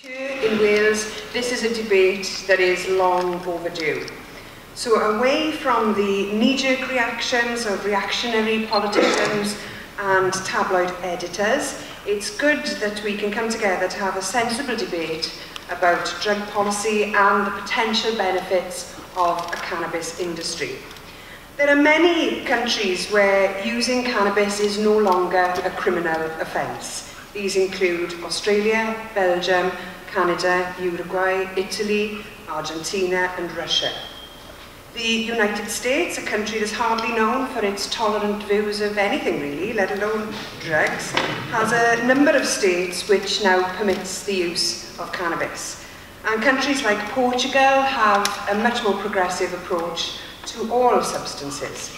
In Wales, this is a debate that is long overdue. So away from the knee-jerk reactions of reactionary politicians and tabloid editors, it's good that we can come together to have a sensible debate about drug policy and the potential benefits of a cannabis industry. There are many countries where using cannabis is no longer a criminal offence. These include Australia, Belgium, Canada, Uruguay, Italy, Argentina and Russia. The United States, a country that's hardly known for its tolerant views of anything really, let alone drugs, has a number of states which now permits the use of cannabis. And countries like Portugal have a much more progressive approach to all substances.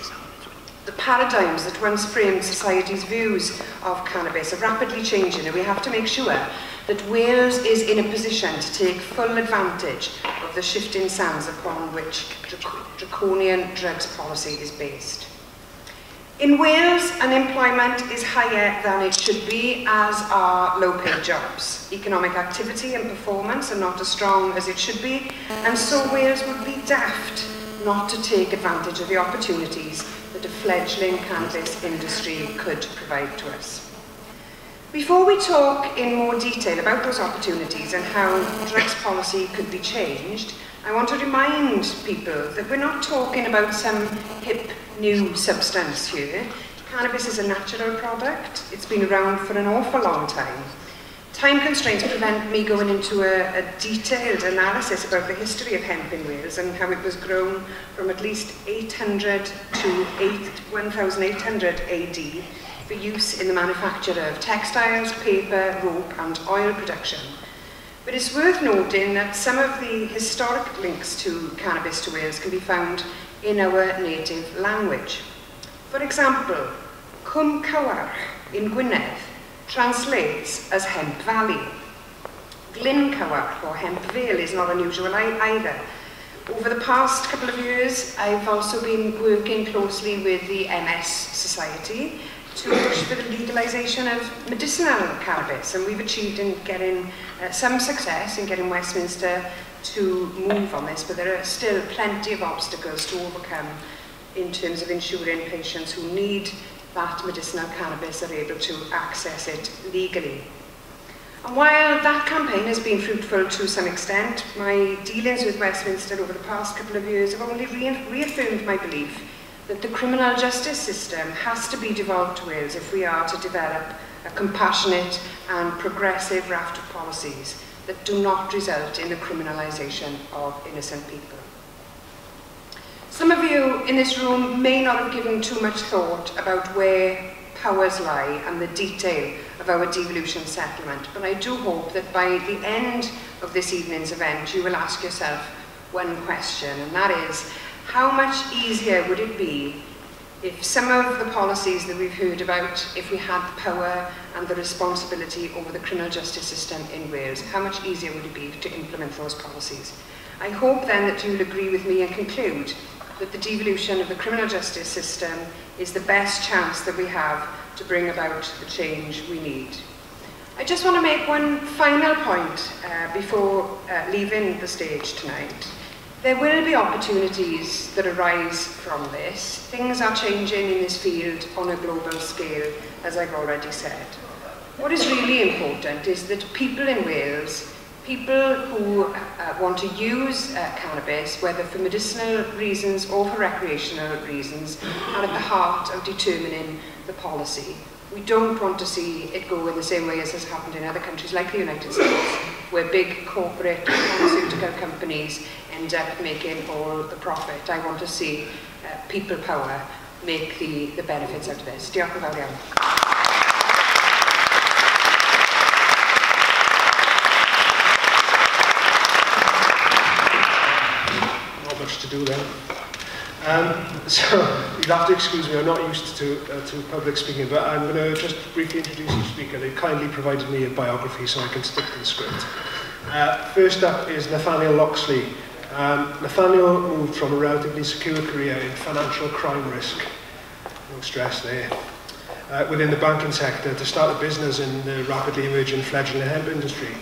The paradigms that once framed society's views of cannabis are rapidly changing, and we have to make sure that Wales is in a position to take full advantage of the shifting sands upon which draconian drugs policy is based. In Wales, unemployment is higher than it should be, as are low-paid jobs. Economic activity and performance are not as strong as it should be, and so Wales would be daft not to take advantage of the opportunities that a fledgling cannabis industry could provide to us. Before we talk in more detail about those opportunities and how drugs policy could be changed, I want to remind people that we're not talking about some hip new substance here. Cannabis is a natural product. It's been around for an awful long time. Time constraints prevent me going into a detailed analysis about the history of hemp in Wales and how it was grown from at least 800 to 1800 AD for use in the manufacture of textiles, paper, rope and oil production. But it's worth noting that some of the historic links to cannabis to Wales can be found in our native language. For example, Cwm Cywarch in Gwynedd translates as Hemp Valley. Glyn Cywarch or Hemp Vale is not unusual either. Over the past couple of years, I've also been working closely with the MS Society to push for the legalisation of medicinal cannabis, and we've achieved in getting some success in getting Westminster to move on this, but there are still plenty of obstacles to overcome in terms of ensuring patients who need that medicinal cannabis are able to access it legally. And while that campaign has been fruitful to some extent, my dealings with Westminster over the past couple of years have only reaffirmed my belief that the criminal justice system has to be devolved to Wales if we are to develop a compassionate and progressive raft of policies that do not result in the criminalisation of innocent people. Some of you in this room may not have given too much thought about where powers lie and the detail of our devolution settlement, but I do hope that by the end of this evening's event you will ask yourself one question, and that is, how much easier would it be if some of the policies that we've heard about, if we had the power and the responsibility over the criminal justice system in Wales, how much easier would it be to implement those policies? I hope then that you'll agree with me and conclude that the devolution of the criminal justice system is the best chance that we have to bring about the change we need. I just want to make one final point before leaving the stage tonight. There will be opportunities that arise from this. Things are changing in this field on a global scale, as I've already said. What is really important is that people in Wales, people who want to use cannabis, whether for medicinal reasons or for recreational reasons, are at the heart of determining the policy. We don't want to see it go in the same way as has happened in other countries like the United States, where big corporate pharmaceutical companies end up making all the profit. I want to see people power make the benefits out of this. Diolch yn fawr iawn. To do then. So you'll have to excuse me, I'm not used to public speaking, but I'm going to just briefly introduce each speaker. They've kindly provided me a biography so I can stick to the script. First up is Nathanial Loxely. Nathanial moved from a relatively secure career in financial crime risk, no stress there, within the banking sector to start a business in the rapidly emerging fledgling hemp industry.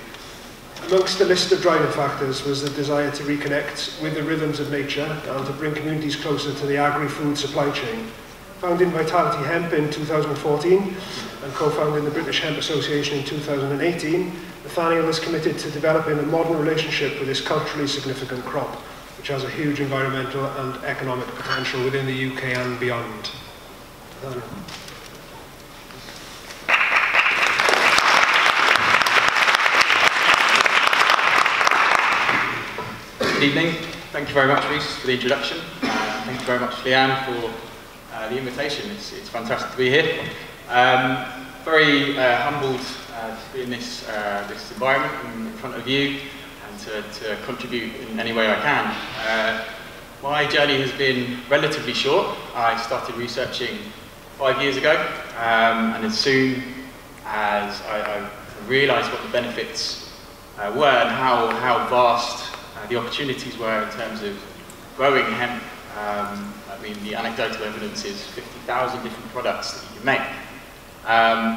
Amongst the list of driving factors was the desire to reconnect with the rhythms of nature and to bring communities closer to the agri-food supply chain. Founding Vitality Hemp in 2014 and co-founding the British Hemp Association in 2018, Nathanial is committed to developing a modern relationship with this culturally significant crop, which has a huge environmental and economic potential within the UK and beyond. Nathaniel. Good evening. Thank you very much, Reece, for the introduction. Thank you very much, Leanne, for the invitation. It's fantastic to be here. Very humbled to be in this environment in front of you and to contribute in any way I can. My journey has been relatively short. I started researching 5 years ago, and as soon as I realised what the benefits were and how vast the opportunities were in terms of growing hemp. I mean, the anecdotal evidence is 50,000 different products that you can make.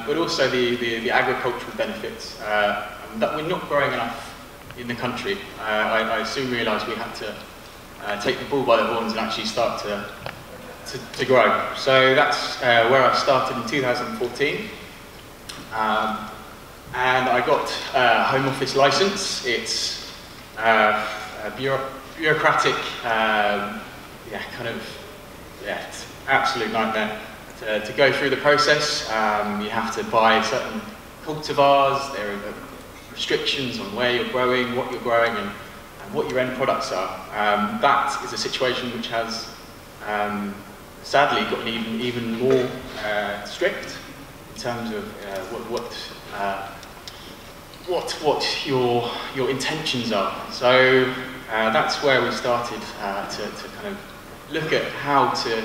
But also the agricultural benefits, that we're not growing enough in the country. I soon realised we had to take the bull by the horns and actually start to grow. So that's where I started in 2014. And I got a Home Office licence. It's a bureaucratic, it's absolute nightmare to go through the process. You have to buy certain cultivars. There are restrictions on where you're growing, what you're growing, and what your end products are. That is a situation which has sadly gotten even more strict in terms of what your intentions are. So that's where we started to kind of look at how to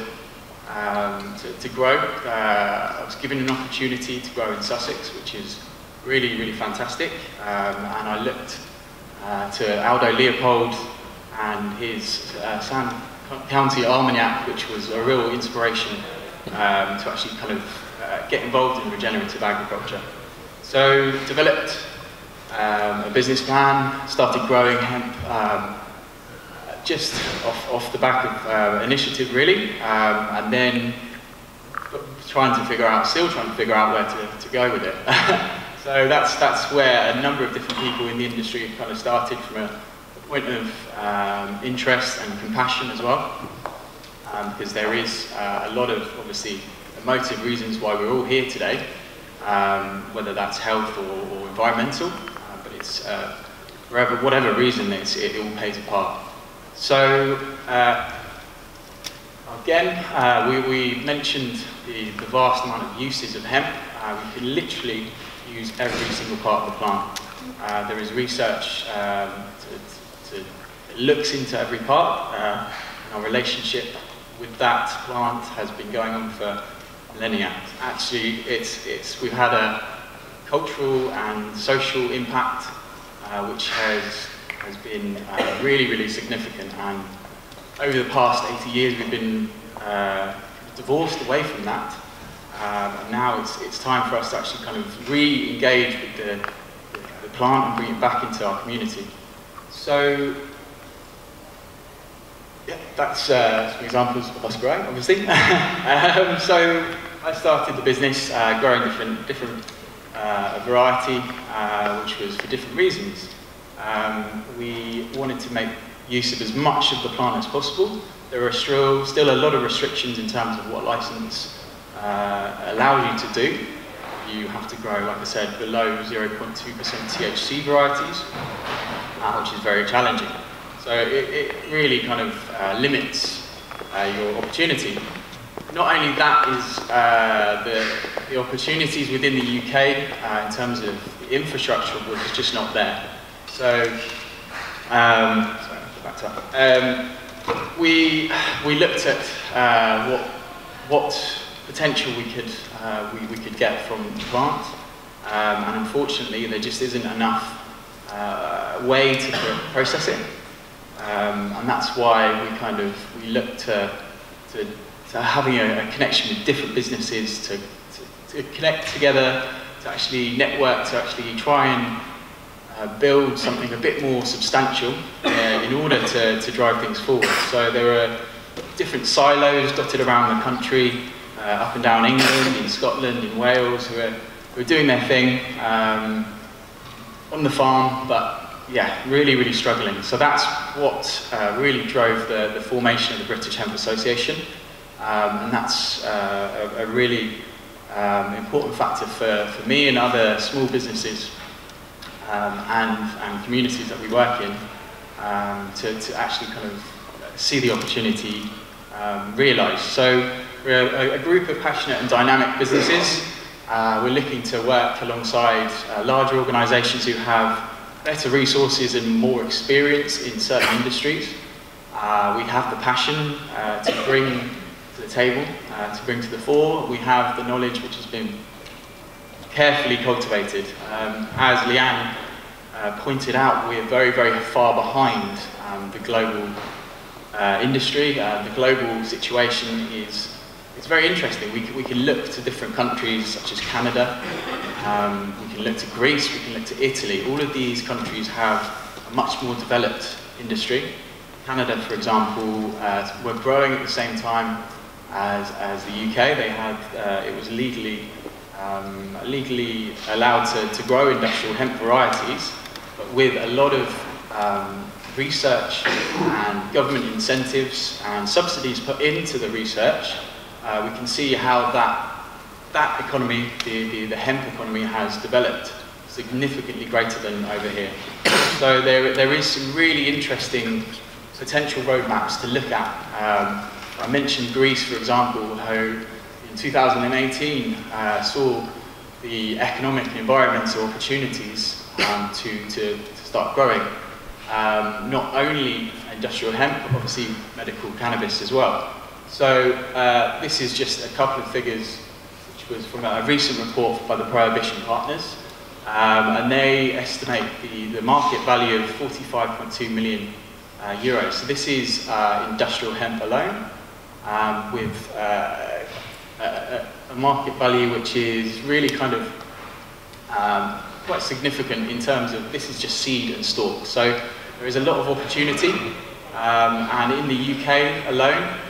grow. I was given an opportunity to grow in Sussex, which is really, really fantastic. And I looked to Aldo Leopold and his San County Armagnac, which was a real inspiration to actually kind of get involved in regenerative agriculture. So developed a business plan, started growing hemp just off the back of initiative really, and then still trying to figure out where to go with it. So that's where a number of different people in the industry kind of started from a point of interest and compassion as well, because there is a lot of obviously emotive reasons why we're all here today, whether that's health or environmental, but it's for whatever reason it all plays a part. So again, we mentioned the vast amount of uses of hemp. We can literally use every single part of the plant. There is research that looks into every part, and our relationship with that plant has been going on for millennia. Actually, we've had a cultural and social impact which has been really, really significant, and over the past 80 years we've been divorced away from that, and now it's time for us to actually kind of re-engage with the plant and bring it back into our community. So yeah, that's some examples of us growing, obviously. So I started the business growing different variety, which was for different reasons. We wanted to make use of as much of the plant as possible. There are still a lot of restrictions in terms of what license allows you to do. You have to grow, like I said, below 0.2% THC varieties, which is very challenging. So it really kind of limits your opportunity. Not only that is the opportunities within the UK in terms of the infrastructure was just not there. So, sorry, back up. We looked at what potential we could get from the plant, and unfortunately there just isn't enough way to process it, and that's why we looked to having a connection with different businesses to connect together, to actually network, to actually try and build something a bit more substantial in order to drive things forward. So there are different silos dotted around the country, up and down England, in Scotland, in Wales, who are doing their thing on the farm, but yeah, really, really struggling. So that's what really drove the formation of the British Hemp Association, and that's a really important factor for me and other small businesses and communities that we work in to actually kind of see the opportunity realised. So we're a group of passionate and dynamic businesses. We're looking to work alongside larger organisations who have better resources and more experience in certain industries. We have the passion to bring to the table, to bring to the fore. We have the knowledge which has been carefully cultivated. As Leanne pointed out, we're very, very far behind the global industry. The global situation is very interesting. We can look to different countries such as Canada, we can look to Greece, we can look to Italy. All of these countries have a much more developed industry. Canada, for example, were growing at the same time as the UK. They had, it was legally allowed to grow industrial hemp varieties, but with a lot of research and government incentives and subsidies put into the research, we can see how that economy, the hemp economy, has developed significantly greater than over here. So there is some really interesting potential roadmaps to look at. I mentioned Greece, for example, who in 2018 saw the economic and environmental opportunities to start growing. Not only industrial hemp, but obviously medical cannabis as well. So this is just a couple of figures which was from a recent report by the Prohibition Partners, and they estimate the market value of 45.2 million euros. So this is industrial hemp alone, with a market value which is really kind of quite significant in terms of this is just seed and stalk. So there is a lot of opportunity, and in the UK alone,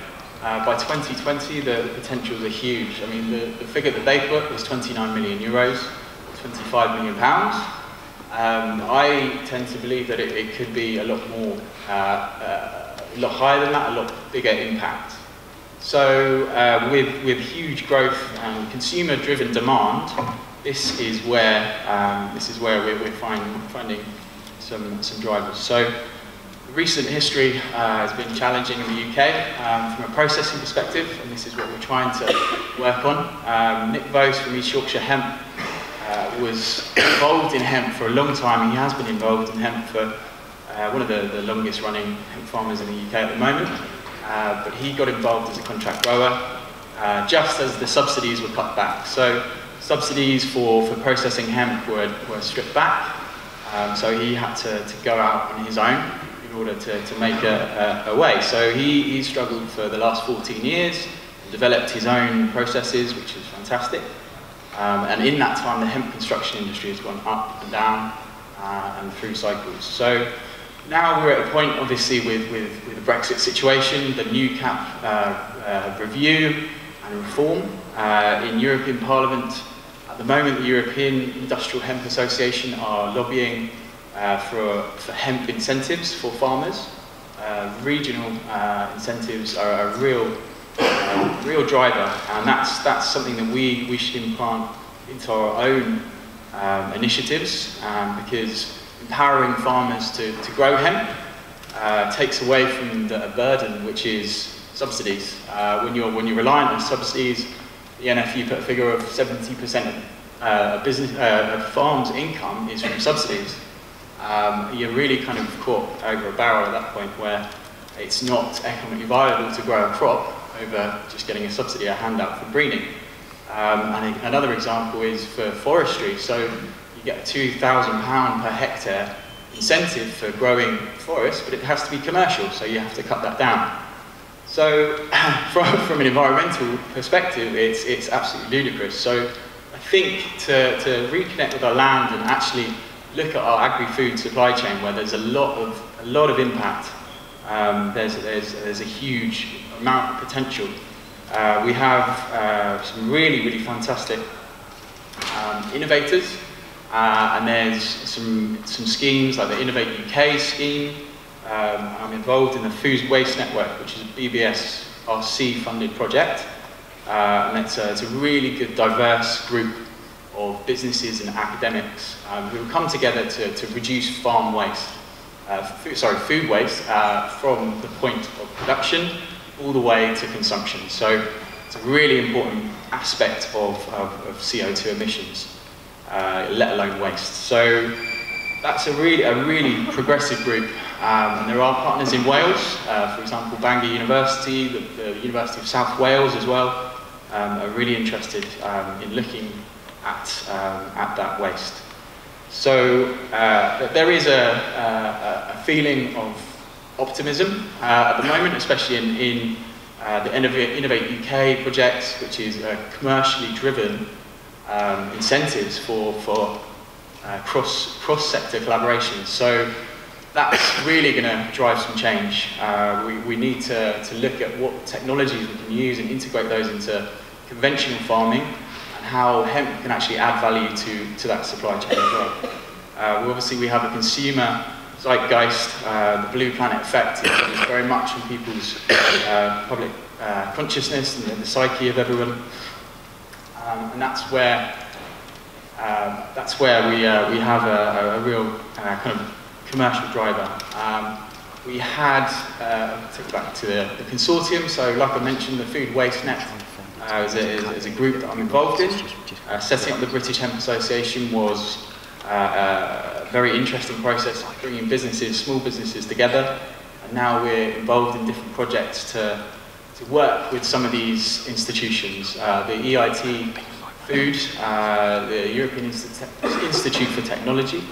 by 2020, the potentials are huge. I mean, the figure that they put was 29 million euros, 25 million pounds. I tend to believe that it could be a lot more, a lot higher than that, a lot bigger impact. So with huge growth and consumer-driven demand, this is where we're finding some drivers. So recent history has been challenging in the UK from a processing perspective, and this is what we're trying to work on. Nick Vose from East Yorkshire Hemp was involved in hemp for a long time. He has been involved in hemp for one of the longest running hemp farmers in the UK at the moment, but he got involved as a contract grower just as the subsidies were cut back. So subsidies for processing hemp were stripped back, so he had to go out on his own in order to make a way. So he struggled for the last 14 years, developed his own processes, which is fantastic. And in that time, the hemp construction industry has gone up and down and through cycles. So now we're at a point, obviously, with the Brexit situation, the new CAP review and reform in European Parliament. At the moment, the European Industrial Hemp Association are lobbying for hemp incentives for farmers. Regional incentives are a real driver, and that's something that we should implant into our own initiatives, because empowering farmers to grow hemp takes away from the burden which is subsidies. When you're reliant on subsidies, the NFU put a figure of 70% of farms' income is from subsidies. You're really kind of caught over a barrel at that point where it's not economically viable to grow a crop over just getting a subsidy, a handout for greening. And another example is for forestry. So you get a £2,000 per hectare incentive for growing forest, but it has to be commercial, so you have to cut that down. So from an environmental perspective, it's absolutely ludicrous. So I think to reconnect with our land and actually look at our agri-food supply chain, where there's a lot of impact, there's a huge amount of potential. We have some really fantastic innovators, and there's some schemes like the Innovate UK scheme. I'm involved in the Food Waste Network, which is a BBS RC funded project, and it's a really good diverse group of businesses and academics who come together to reduce farm waste, food waste from the point of production all the way to consumption. So it's a really important aspect of CO2 emissions, let alone waste. So that's a really progressive group, and there are partners in Wales, for example Bangor University, the University of South Wales as well, are really interested in looking at that waste. So there is a feeling of optimism at the moment, especially in the Innovate UK project, which is commercially driven incentives for cross-sector collaboration. So that's really going to drive some change. We need to look at what technologies we can use and integrate those into conventional farming, and how hemp can actually add value to that supply chain as well. Obviously we have a consumer zeitgeist. The Blue Planet effect is very much in people's public consciousness and the psyche of everyone, and that's where we have a real kind of commercial driver. We had, take it back to the consortium, so like I mentioned, the Food Waste Net is a group that I'm involved in. Setting up the British Hemp Association was a very interesting process, bringing businesses, small businesses together, and now we're involved in different projects to work with some of these institutions. The EIT Food, the European Institute for Technology,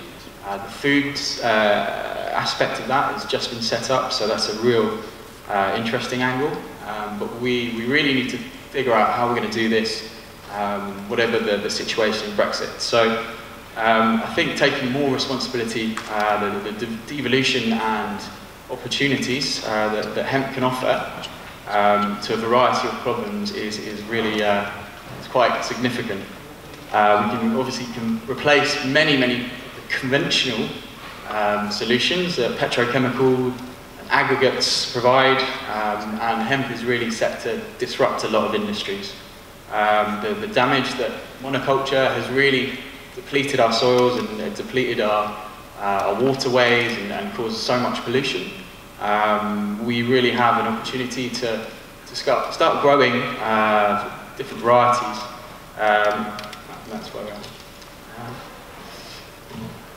the food aspect of that has just been set up, so that's a real interesting angle. But we really need to figure out how we're going to do this, whatever the situation in Brexit. So I think taking more responsibility, the devolution and opportunities that hemp can offer to a variety of problems is really it's quite significant. We can obviously replace many conventional solutions that petrochemical and aggregates provide, and hemp is really set to disrupt a lot of industries. The damage that monoculture has really depleted our soils and depleted our waterways and caused so much pollution. We really have an opportunity to start growing different varieties. That's where we're at.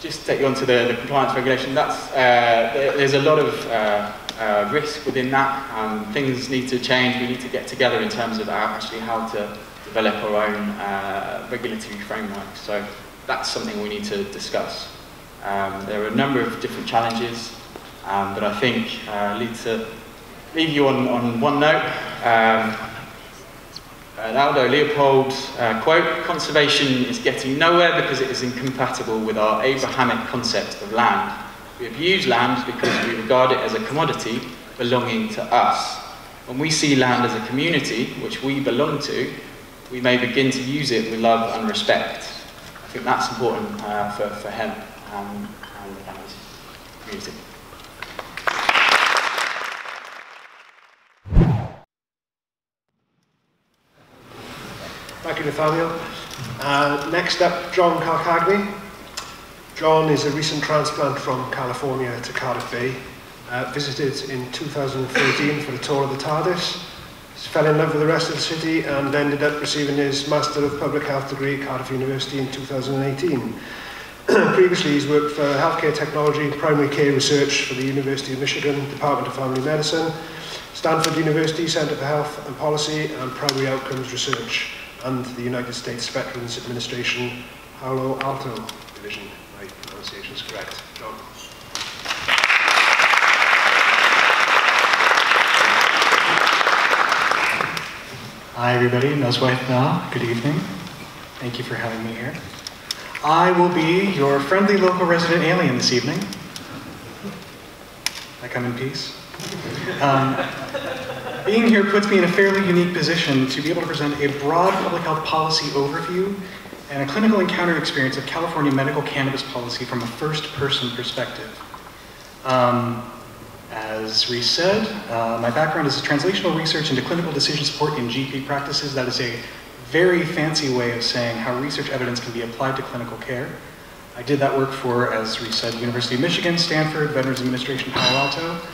Just to take you on to the compliance regulation, there's a lot of risk within that. Things need to change. We need to get together in terms of actually how to develop our own regulatory framework. So that's something we need to discuss. There are a number of different challenges, but I think leave you on one note. Aldo Leopold's quote, "Conservation is getting nowhere because it is incompatible with our Abrahamic concept of land. We abuse land because we regard it as a commodity belonging to us. When we see land as a community, which we belong to, we may begin to use it with love and respect." I think that's important for hemp and the cannabis community. Thank you, Nathanial. Next up, John Calcagni. John is a recent transplant from California to Cardiff Bay. Visited in 2013 for a tour of the TARDIS. Fell in love with the rest of the city and ended up receiving his Master of Public Health degree at Cardiff University in 2018. Previously, he's worked for healthcare technology, primary care research for the University of Michigan, Department of Family Medicine, Stanford University Center for Health and Policy and Primary Outcomes Research, and the United States Veterans Administration Palo Alto Division. My pronunciation is correct. John. Hi everybody, Noswaith Na, good evening. Thank you for having me here. I will be your friendly local resident alien this evening. I come in peace. Being here puts me in a fairly unique position to be able to present a broad public health policy overview and a clinical encounter experience of California medical cannabis policy from a first-person perspective. As Reese said, my background is translational research into clinical decision support in GP practices. That is a very fancy way of saying how research evidence can be applied to clinical care. I did that work for, as Reese said, University of Michigan, Stanford, Veterans Administration, Palo Alto.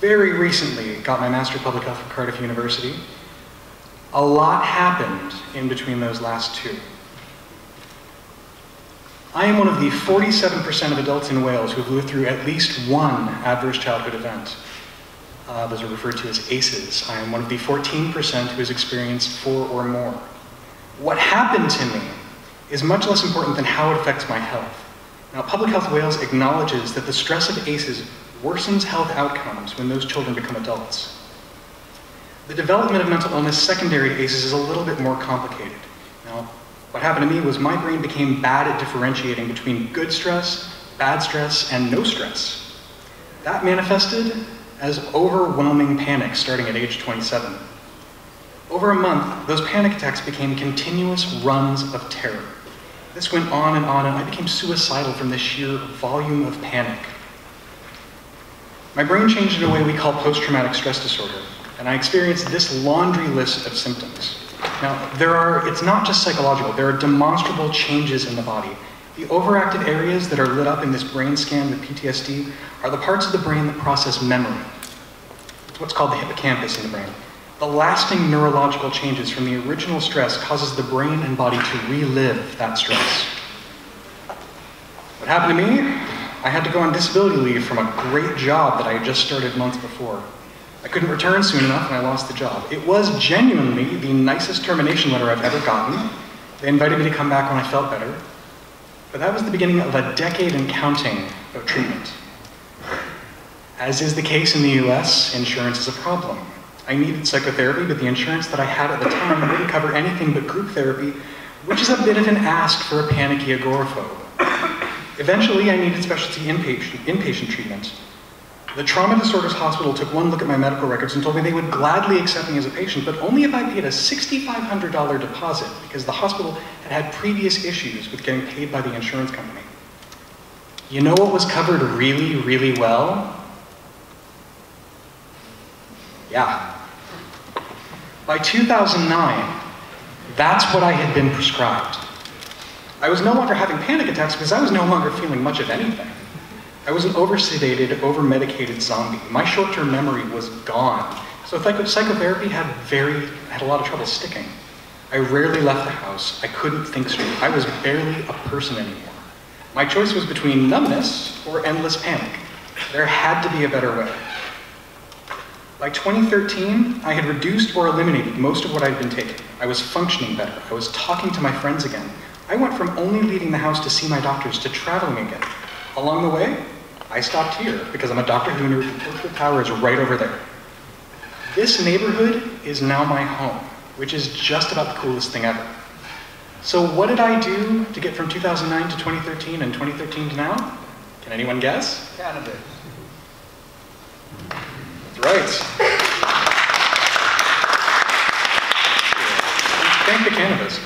Very recently got my Master of Public Health from Cardiff University. A lot happened in between those last two. I am one of the 47% of adults in Wales who have lived through at least one adverse childhood event. Those are referred to as ACEs. I am one of the 14% who has experienced 4 or more. What happened to me is much less important than how it affects my health. Now, Public Health Wales acknowledges that the stress of ACEs worsens health outcomes when those children become adults. The development of mental illness secondary to ACEs is a little bit more complicated. Now, what happened to me was my brain became bad at differentiating between good stress, bad stress, and no stress. That manifested as overwhelming panic starting at age 27. Over a month, those panic attacks became continuous runs of terror. This went on, and I became suicidal from the sheer volume of panic. My brain changed in a way we call post-traumatic stress disorder, and I experienced this laundry list of symptoms. Now, it's not just psychological, there are demonstrable changes in the body. The overactive areas that are lit up in this brain scan with PTSD are the parts of the brain that process memory. It's what's called the hippocampus in the brain. The lasting neurological changes from the original stress causes the brain and body to relive that stress. What happened to me? I had to go on disability leave from a great job that I had just started months before. I couldn't return soon enough and I lost the job. It was genuinely the nicest termination letter I've ever gotten. They invited me to come back when I felt better. But that was the beginning of a decade and counting of treatment. As is the case in the US, insurance is a problem. I needed psychotherapy, but the insurance that I had at the time wouldn't cover anything but group therapy, which is a bit of an ask for a panicky agoraphobe. Eventually, I needed specialty inpatient treatment. The Trauma Disorders Hospital took one look at my medical records and told me they would gladly accept me as a patient, but only if I paid a $6,500 deposit, because the hospital had had previous issues with getting paid by the insurance company. You know what was covered really, really well? Yeah. By 2009, that's what I had been prescribed. I was no longer having panic attacks because I was no longer feeling much of anything. I was an over-sedated, over-medicated zombie. My short-term memory was gone. So psychotherapy had a lot of trouble sticking. I rarely left the house. I couldn't think straight. I was barely a person anymore. My choice was between numbness or endless panic. There had to be a better way. By 2013, I had reduced or eliminated most of what I'd been taking. I was functioning better. I was talking to my friends again. I went from only leaving the house to see my doctors to traveling again. Along the way, I stopped here because I'm a Dr. Hooner and Portrait Tower is right over there. This neighborhood is now my home, which is just about the coolest thing ever. So what did I do to get from 2009 to 2013 and 2013 to now? Can anyone guess? Cannabis. That's right. Thank the cannabis.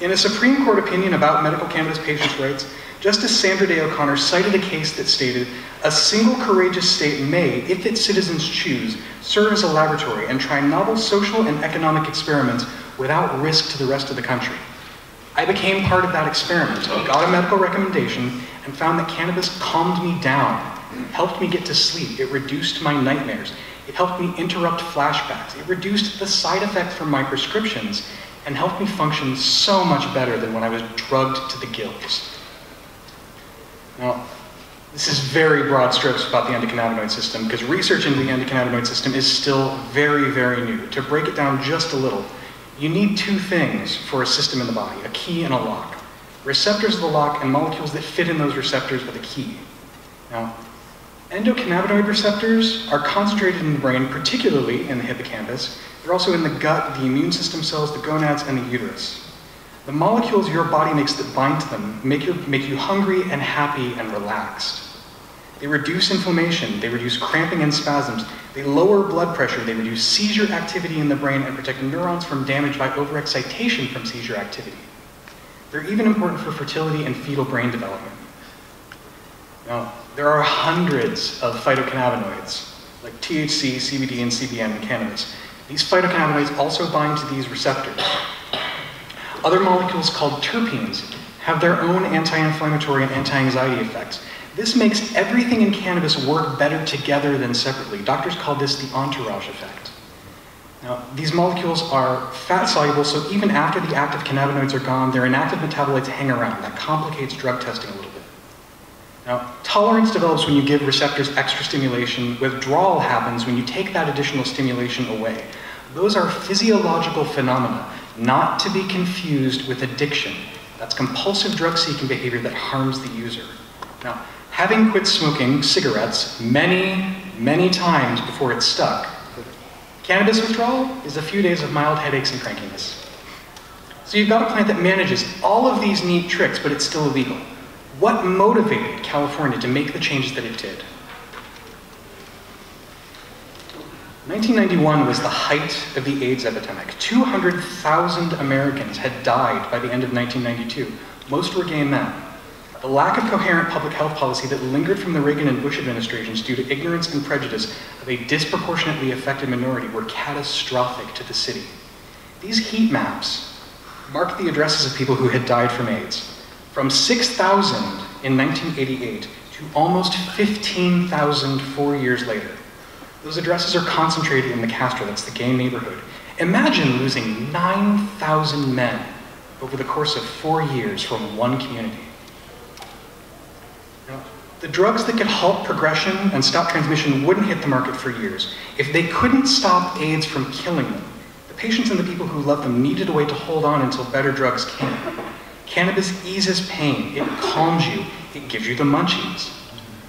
In a Supreme Court opinion about medical cannabis patients' rights, Justice Sandra Day O'Connor cited a case that stated, "A single courageous state may, if its citizens choose, serve as a laboratory and try novel social and economic experiments without risk to the rest of the country." I became part of that experiment, got a medical recommendation, and found that cannabis calmed me down, helped me get to sleep, it reduced my nightmares, it helped me interrupt flashbacks, it reduced the side effects from my prescriptions, and helped me function so much better than when I was drugged to the gills. Now, this is very broad strokes about the endocannabinoid system, because research into the endocannabinoid system is still very, very new. To break it down just a little, you need two things for a system in the body, a key and a lock. Receptors of the lock and molecules that fit in those receptors with a key. Now, endocannabinoid receptors are concentrated in the brain, particularly in the hippocampus. They're also in the gut, the immune system cells, the gonads, and the uterus. The molecules your body makes that bind to them make you hungry and happy and relaxed. They reduce inflammation, they reduce cramping and spasms, they lower blood pressure, they reduce seizure activity in the brain and protect neurons from damage by overexcitation from seizure activity. They're even important for fertility and fetal brain development. Now, there are hundreds of phytocannabinoids, like THC, CBD, and CBN in cannabis. These phytocannabinoids also bind to these receptors. Other molecules called terpenes have their own anti-inflammatory and anti-anxiety effects. This makes everything in cannabis work better together than separately. Doctors call this the entourage effect. Now, these molecules are fat-soluble, so even after the active cannabinoids are gone, their inactive metabolites hang around. That complicates drug testing a little bit. Now, tolerance develops when you give receptors extra stimulation. Withdrawal happens when you take that additional stimulation away. Those are physiological phenomena, not to be confused with addiction. That's compulsive drug-seeking behavior that harms the user. Now, having quit smoking cigarettes many times before it stuck, cannabis withdrawal is a few days of mild headaches and crankiness. So you've got a plant that manages all of these neat tricks, but it's still illegal. What motivated California to make the changes that it did? 1991 was the height of the AIDS epidemic. 200,000 Americans had died by the end of 1992. Most were gay men. The lack of coherent public health policy that lingered from the Reagan and Bush administrations due to ignorance and prejudice of a disproportionately affected minority were catastrophic to the city. These heat maps marked the addresses of people who had died from AIDS. From 6,000 in 1988 to almost 15,000 4 years later. Those addresses are concentrated in the Castro, that's the gay neighborhood. Imagine losing 9,000 men over the course of 4 years from one community. Now, the drugs that could halt progression and stop transmission wouldn't hit the market for years. If they couldn't stop AIDS from killing them, the patients and the people who loved them needed a way to hold on until better drugs came. Cannabis eases pain, it calms you, it gives you the munchies.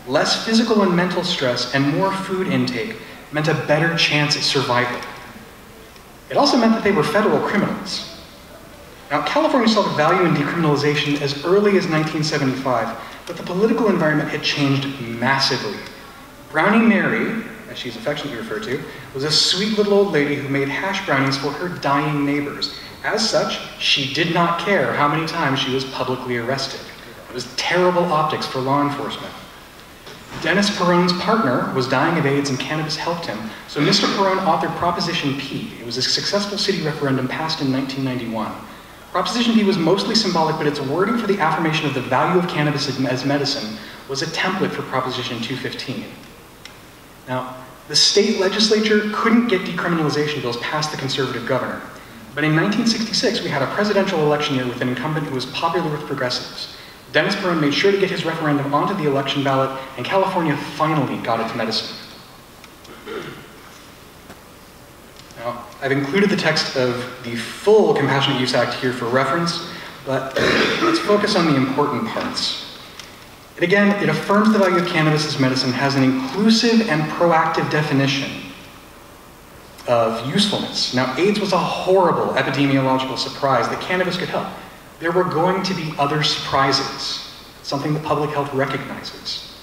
Less physical and mental stress and more food intake meant a better chance at survival. It also meant that they were federal criminals. Now, California saw the value in decriminalization as early as 1975, but the political environment had changed massively. Brownie Mary, as she's affectionately referred to, was a sweet little old lady who made hash brownies for her dying neighbors. As such, she did not care how many times she was publicly arrested. It was terrible optics for law enforcement. Dennis Peron's partner was dying of AIDS and cannabis helped him, so Mr. Peron authored Proposition P. It was a successful city referendum passed in 1991. Proposition P was mostly symbolic, but its wording for the affirmation of the value of cannabis as medicine was a template for Proposition 215. Now, the state legislature couldn't get decriminalization bills past the conservative governor. But in 1966, we had a presidential election year with an incumbent who was popular with progressives. Dennis Peron made sure to get his referendum onto the election ballot, and California finally got its medicine. Now, I've included the text of the full Compassionate Use Act here for reference, but let's focus on the important parts. And again, it affirms the value of cannabis as medicine, has an inclusive and proactive definition of usefulness. Now, AIDS was a horrible epidemiological surprise that cannabis could help. There were going to be other surprises, something that public health recognizes.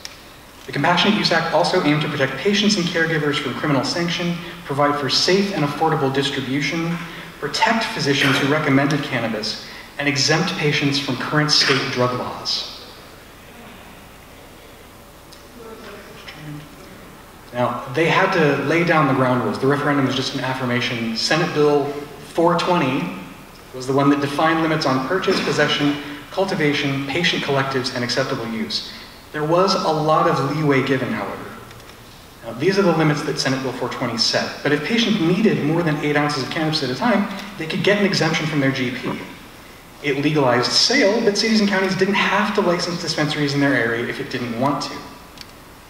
The Compassionate Use Act also aimed to protect patients and caregivers from criminal sanction, provide for safe and affordable distribution, protect physicians who recommended cannabis, and exempt patients from current state drug laws. Now, they had to lay down the ground rules. The referendum was just an affirmation. Senate Bill 420 was the one that defined limits on purchase, possession, cultivation, patient collectives, and acceptable use. There was a lot of leeway given, however. Now, these are the limits that Senate Bill 420 set. But if patients needed more than 8 ounces of cannabis at a time, they could get an exemption from their GP. It legalized sale, but cities and counties didn't have to license dispensaries in their area if it didn't want to.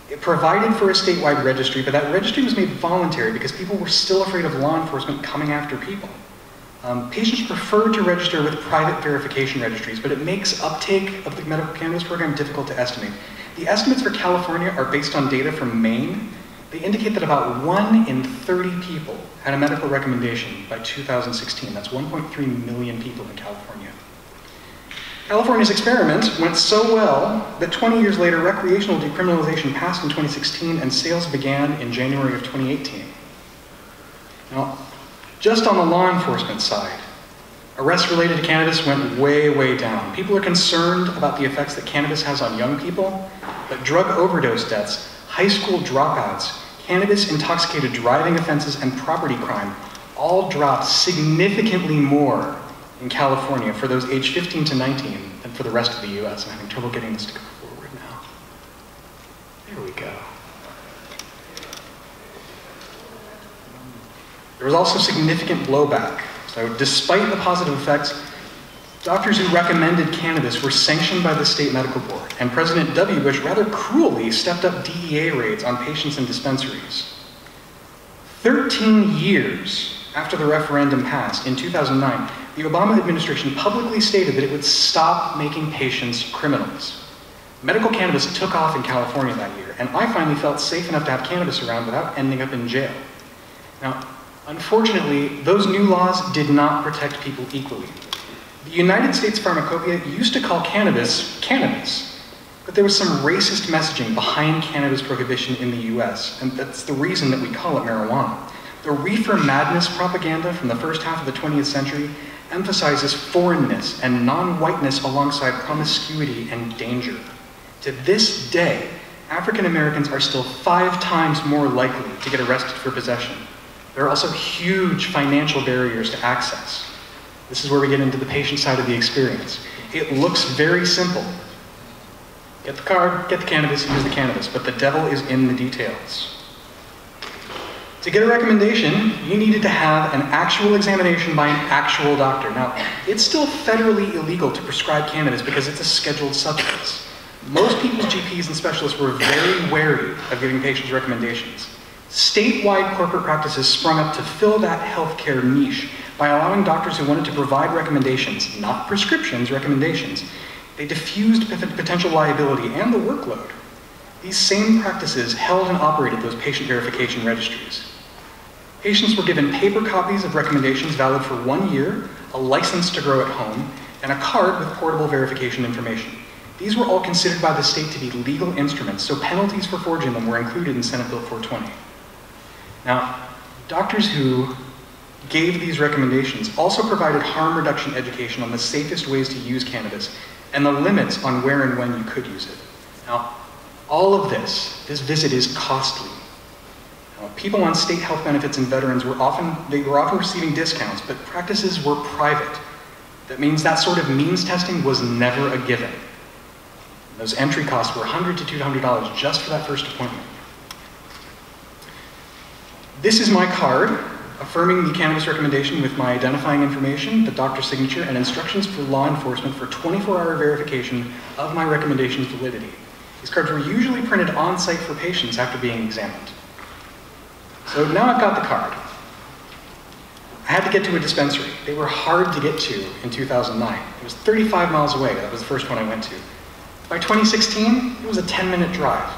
It provided for a statewide registry, but that registry was made voluntary because people were still afraid of law enforcement coming after people. Patients prefer to register with private verification registries, but it makes uptake of the medical cannabis program difficult to estimate. The estimates for California are based on data from Maine. They indicate that about 1 in 30 people had a medical recommendation by 2016. That's 1.3 million people in California. California's experiment went so well that 20 years later, recreational decriminalization passed in 2016 and sales began in January of 2018. Now, just on the law enforcement side, arrests related to cannabis went way, way down. People are concerned about the effects that cannabis has on young people, but drug overdose deaths, high school dropouts, cannabis-intoxicated driving offenses, and property crime all dropped significantly more in California for those aged 15 to 19 than for the rest of the US. I'm having trouble getting this to go forward now. There we go. There was also significant blowback. So despite the positive effects, doctors who recommended cannabis were sanctioned by the state medical board, and President W. Bush rather cruelly stepped up DEA raids on patients in dispensaries. 13 years after the referendum passed in 2009, the Obama administration publicly stated that it would stop making patients criminals. Medical cannabis took off in California that year, and I finally felt safe enough to have cannabis around without ending up in jail. Now, unfortunately, those new laws did not protect people equally. The United States Pharmacopoeia used to call cannabis, cannabis, but there was some racist messaging behind cannabis prohibition in the US, and that's the reason that we call it marijuana. The reefer madness propaganda from the first half of the 20th century emphasizes foreignness and non-whiteness alongside promiscuity and danger. To this day, African Americans are still 5 times more likely to get arrested for possession. There are also huge financial barriers to access. This is where we get into the patient side of the experience. It looks very simple. Get the card, get the cannabis, use the cannabis, but the devil is in the details. To get a recommendation, you needed to have an actual examination by an actual doctor. Now, it's still federally illegal to prescribe cannabis because it's a scheduled substance. Most people's GPs and specialists were very wary of giving patients recommendations. Statewide corporate practices sprung up to fill that healthcare niche by allowing doctors who wanted to provide recommendations, not prescriptions, recommendations. They diffused potential liability and the workload. These same practices held and operated those patient verification registries. Patients were given paper copies of recommendations valid for 1 year, a license to grow at home, and a card with portable verification information. These were all considered by the state to be legal instruments, so penalties for forging them were included in Senate Bill 420. Now, doctors who gave these recommendations also provided harm reduction education on the safest ways to use cannabis and the limits on where and when you could use it. Now, all of this visit is costly. People on state health benefits and veterans were often receiving discounts, but practices were private. That means that sort of means testing was never a given. Those entry costs were $100 to $200 just for that first appointment. This is my card affirming the cannabis recommendation with my identifying information, the doctor's signature, and instructions for law enforcement for 24-hour verification of my recommendation's validity. These cards were usually printed on-site for patients after being examined. So now I've got the card. I had to get to a dispensary. They were hard to get to in 2009. It was 35 miles away. That was the first one I went to. By 2016, it was a 10-minute drive.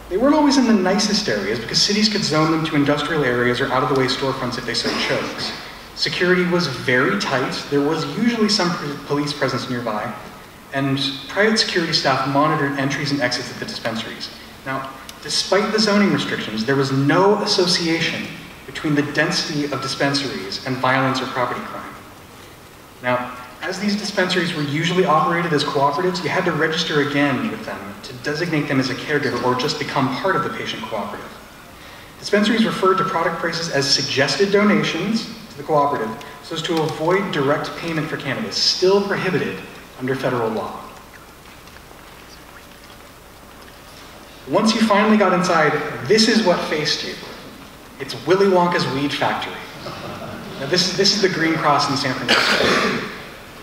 They weren't always in the nicest areas because cities could zone them to industrial areas or out-of-the-way storefronts if they so chose. Security was very tight. There was usually some police presence nearby, and private security staff monitored entries and exits at the dispensaries. Now, despite the zoning restrictions, there was no association between the density of dispensaries and violence or property crime. Now, as these dispensaries were usually operated as cooperatives, you had to register again with them to designate them as a caregiver or just become part of the patient cooperative. Dispensaries referred to product prices as suggested donations to the cooperative so as to avoid direct payment for cannabis, still prohibited under federal law. Once you finally got inside, this is what faced you. It's Willy Wonka's weed factory. Now this is the Green Cross in San Francisco.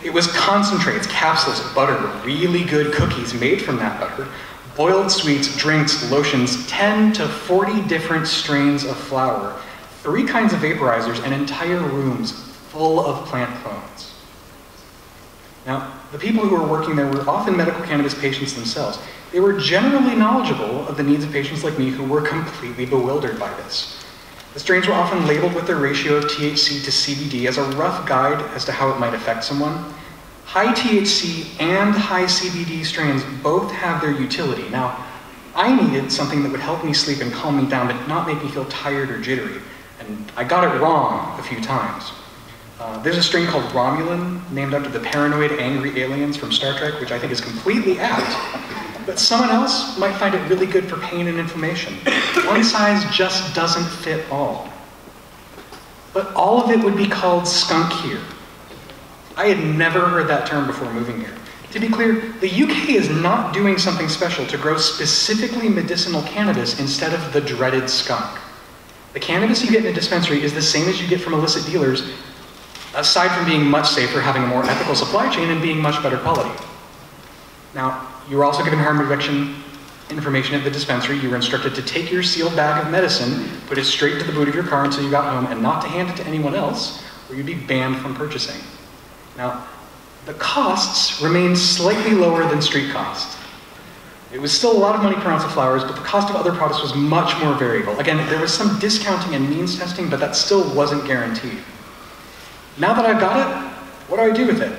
It was concentrates, capsules, butter, really good cookies made from that butter, boiled sweets, drinks, lotions, 10 to 40 different strains of flour, 3 kinds of vaporizers, and entire rooms full of plant clones. Now, the people who were working there were often medical cannabis patients themselves. They were generally knowledgeable of the needs of patients like me who were completely bewildered by this. The strains were often labeled with their ratio of THC to CBD as a rough guide as to how it might affect someone. High THC and high CBD strains both have their utility. Now, I needed something that would help me sleep and calm me down, but not make me feel tired or jittery. And I got it wrong a few times. There's a strain called Romulan, named after the paranoid, angry aliens from Star Trek, which I think is completely apt. But someone else might find it really good for pain and inflammation. One size just doesn't fit all. But all of it would be called skunk here. I had never heard that term before moving here. To be clear, the UK is not doing something special to grow specifically medicinal cannabis instead of the dreaded skunk. The cannabis you get in a dispensary is the same as you get from illicit dealers, aside from being much safer, having a more ethical supply chain, and being much better quality. Now, you were also given harm reduction information at the dispensary. You were instructed to take your sealed bag of medicine, put it straight into the boot of your car until you got home, and not to hand it to anyone else, or you'd be banned from purchasing. Now, the costs remained slightly lower than street costs. It was still a lot of money per ounce of flowers, but the cost of other products was much more variable. Again, there was some discounting and means testing, but that still wasn't guaranteed. Now that I've got it, what do I do with it?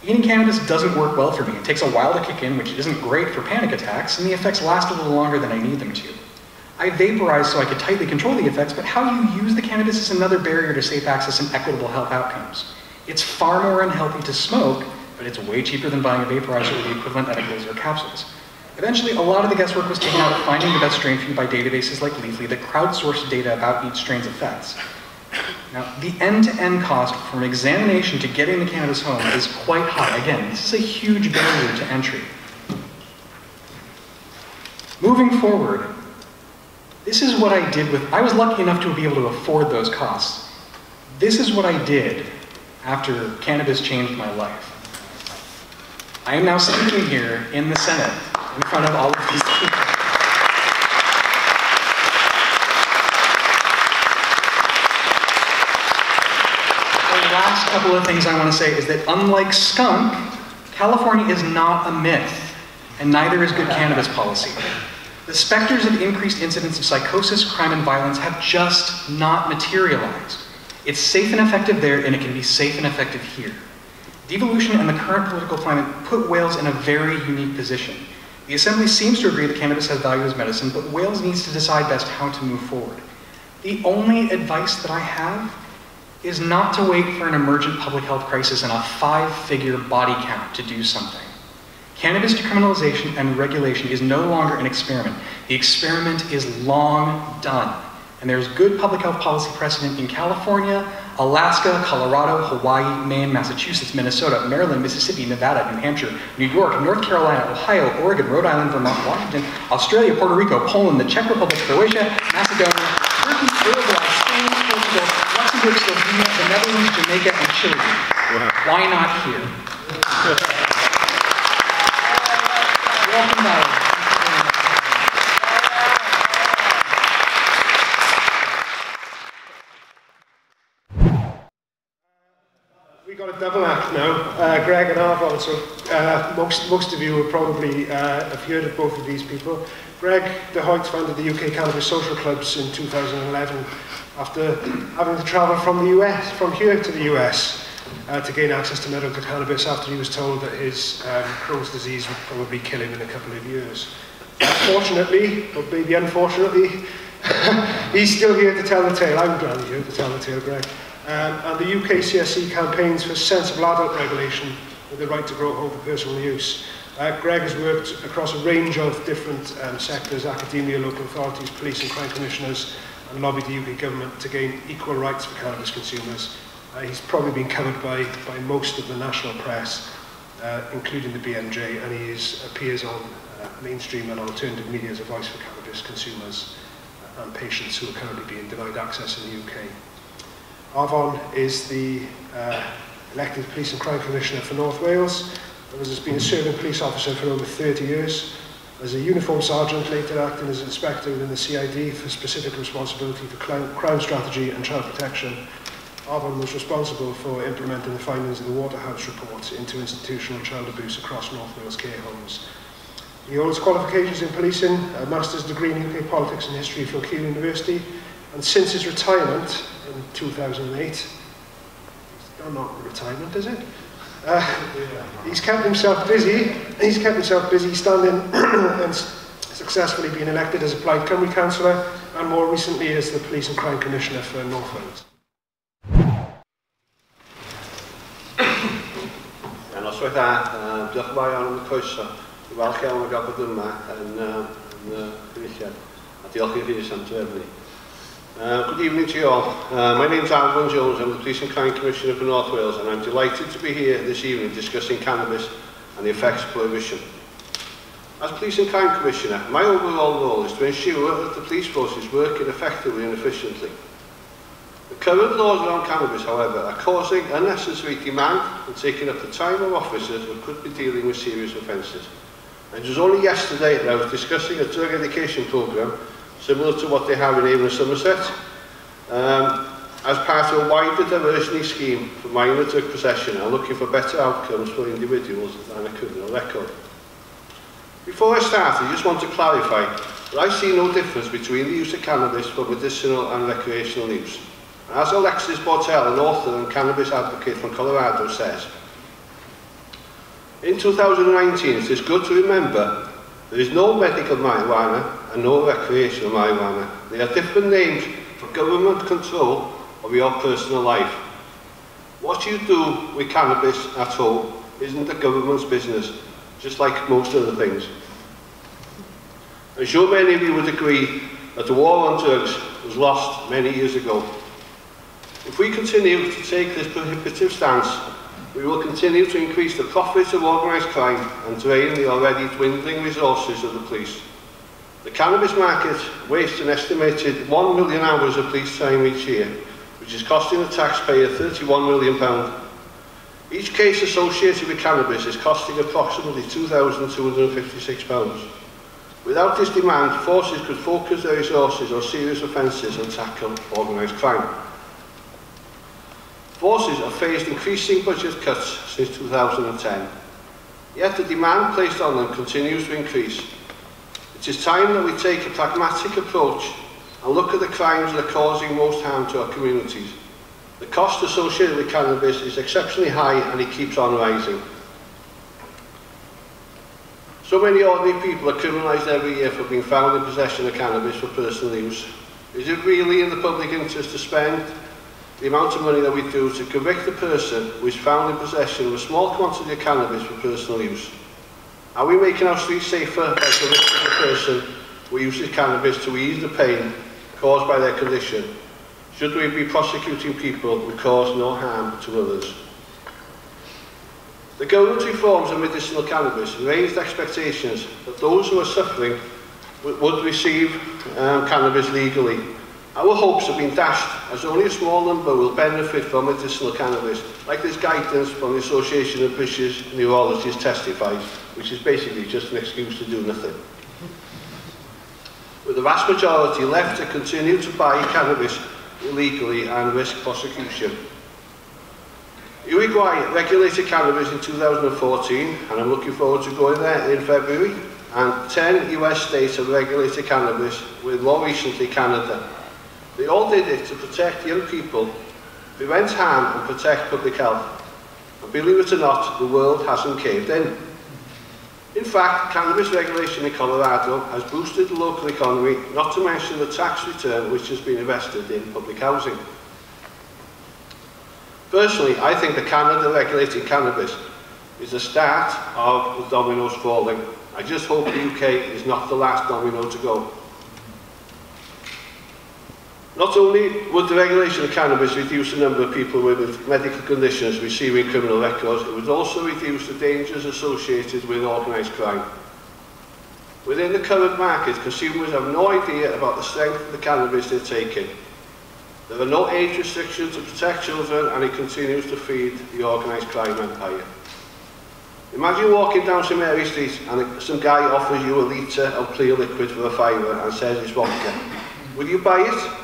Eating cannabis doesn't work well for me. It takes a while to kick in, which isn't great for panic attacks, and the effects last a little longer than I need them to. I vaporize so I could tightly control the effects, but how you use the cannabis is another barrier to safe access and equitable health outcomes. It's far more unhealthy to smoke, but it's way cheaper than buying a vaporizer or the equivalent edibles or capsules. Eventually, a lot of the guesswork was taken out of finding the best strain for you by databases like Leafly that crowdsourced data about each strain's effects. Now, the end-to-end cost from examination to getting the cannabis home is quite high. Again, this is a huge barrier to entry. Moving forward, this is what I did with, I was lucky enough to be able to afford those costs. This is what I did after cannabis changed my life. I am now speaking here in the Senate in front of all of these people. The last couple of things I want to say is that unlike skunk, California is not a myth, and neither is good cannabis policy. The specters of increased incidents of psychosis, crime, and violence have just not materialized. It's safe and effective there, and it can be safe and effective here. Devolution and the current political climate put Wales in a very unique position. The Assembly seems to agree that cannabis has value as medicine, but Wales needs to decide best how to move forward. The only advice that I have is not to wait for an emergent public health crisis and a 5-figure body count to do something. Cannabis decriminalisation and regulation is no longer an experiment. The experiment is long done. And there's good public health policy precedent in California, Alaska, Colorado, Hawaii, Maine, Massachusetts, Minnesota, Maryland, Mississippi, Nevada, New Hampshire, New York, North Carolina, Ohio, Oregon, Rhode Island, Vermont, Washington, Australia, Puerto Rico, Poland, the Czech Republic, Croatia, Macedonia, Turkey, Uruguay, Spain, Portugal, Luxembourg, Slovenia, the Netherlands, Jamaica, and Chile. Wow. Why not here? Welcome back. We got a double act now, Greg and Arfon, so most of you will probably have heard of both of these people. Greg de Hoedt founded the UK Cannabis Social Clubs in 2011 after having to travel from the US, from here to the US to gain access to medical cannabis after he was told that his Crohn's disease would probably kill him in a couple of years. Fortunately, or maybe unfortunately, he's still here to tell the tale. I'm glad he's here to tell the tale, Greg. And the UK CSC campaigns for sensible adult regulation with the right to grow at home for personal use. Greg has worked across a range of different sectors, academia, local authorities, police and crime commissioners, and lobbied the UK government to gain equal rights for cannabis consumers. He's probably been covered by most of the national press, including the BMJ, and he appears on mainstream and alternative media as a voice for cannabis consumers and patients who are currently being denied access in the UK. Arfon is the elected Police and Crime Commissioner for North Wales, and has been a serving police officer for over 30 years. As a uniformed sergeant, later acting as inspector within the CID for specific responsibility for crime strategy and child protection. Arfon was responsible for implementing the findings of the Waterhouse report into institutional child abuse across North Wales care homes. He holds qualifications in policing, a master's degree in UK politics and history from Keele University, and since his retirement in 2008, not retirement, is it? He's kept himself busy. He's kept himself busy standing and successfully being elected as a Plaid Cymru councillor, and more recently as the Police and Crime Commissioner for North Wales. Noswaith dda, diolch yn fawr iawn am y croeso. Falch iawn o gael bod yma yn gyfeilliad, a diolch i'r Rhys am drefnu. Good evening to you all. My name is Arfon Jones. I'm the Police and Crime Commissioner for North Wales, and I'm delighted to be here this evening discussing cannabis and the effects of prohibition. As Police and Crime Commissioner, my overall role is to ensure that the police force is working effectively and efficiently. The current laws around cannabis, however, are causing unnecessary demand and taking up the time of officers who could be dealing with serious offences. And it was only yesterday that I was discussing a drug education programme similar to what they have in Avon and Somerset, as part of a wider diversity scheme for minor drug possession and looking for better outcomes for individuals than a criminal record. Before I start, I just want to clarify that I see no difference between the use of cannabis for medicinal and recreational use. As Alexis Bortel, an author and cannabis advocate from Colorado, says, in 2019 it is good to remember there is no medical marijuana and no recreational marijuana. They are different names for government control of your personal life. What you do with cannabis at home isn't the government's business, just like most other things. I'm sure many of you would agree that the war on drugs was lost many years ago. If we continue to take this prohibitive stance, we will continue to increase the profits of organised crime and drain the already dwindling resources of the police. The cannabis market wastes an estimated 1 million hours of police time each year, which is costing the taxpayer £31 million. Each case associated with cannabis is costing approximately £2,256. Without this demand, forces could focus their resources on serious offences and tackle organised crime. Forces have faced increasing budget cuts since 2010, yet the demand placed on them continues to increase. It is time that we take a pragmatic approach and look at the crimes that are causing most harm to our communities. The cost associated with cannabis is exceptionally high and it keeps on rising. So many ordinary people are criminalised every year for being found in possession of cannabis for personal use. Is it really in the public interest to spend the amount of money that we do to convict a person who is found in possession of a small quantity of cannabis for personal use? Are we making our streets safer by convicting a person who uses cannabis to ease the pain caused by their condition? Should we be prosecuting people who cause no harm to others? The government reforms of medicinal cannabis raised expectations that those who are suffering would receive cannabis legally. Our hopes have been dashed, as only a small number will benefit from medicinal cannabis, like this guidance from the Association of British Neurologists testifies, which is basically just an excuse to do nothing. With the vast majority left to continue to buy cannabis illegally and risk prosecution. Uruguay regulated cannabis in 2014, and I'm looking forward to going there in February, and 10 US states have regulated cannabis, with more recently Canada. They all did it to protect young people, prevent harm and protect public health. And believe it or not, the world hasn't caved in. In fact, cannabis regulation in Colorado has boosted the local economy, not to mention the tax return which has been invested in public housing. Personally, I think that Canada regulating cannabis is the start of the dominoes falling. I just hope the UK is not the last domino to go. Not only would the regulation of cannabis reduce the number of people with medical conditions receiving criminal records, it would also reduce the dangers associated with organised crime. Within the current market, consumers have no idea about the strength of the cannabis they're taking. There are no age restrictions to protect children, and it continues to feed the organised crime empire. Imagine walking down St Mary Street and some guy offers you a litre of clear liquid for a £5 and says it's vodka. Will you buy it?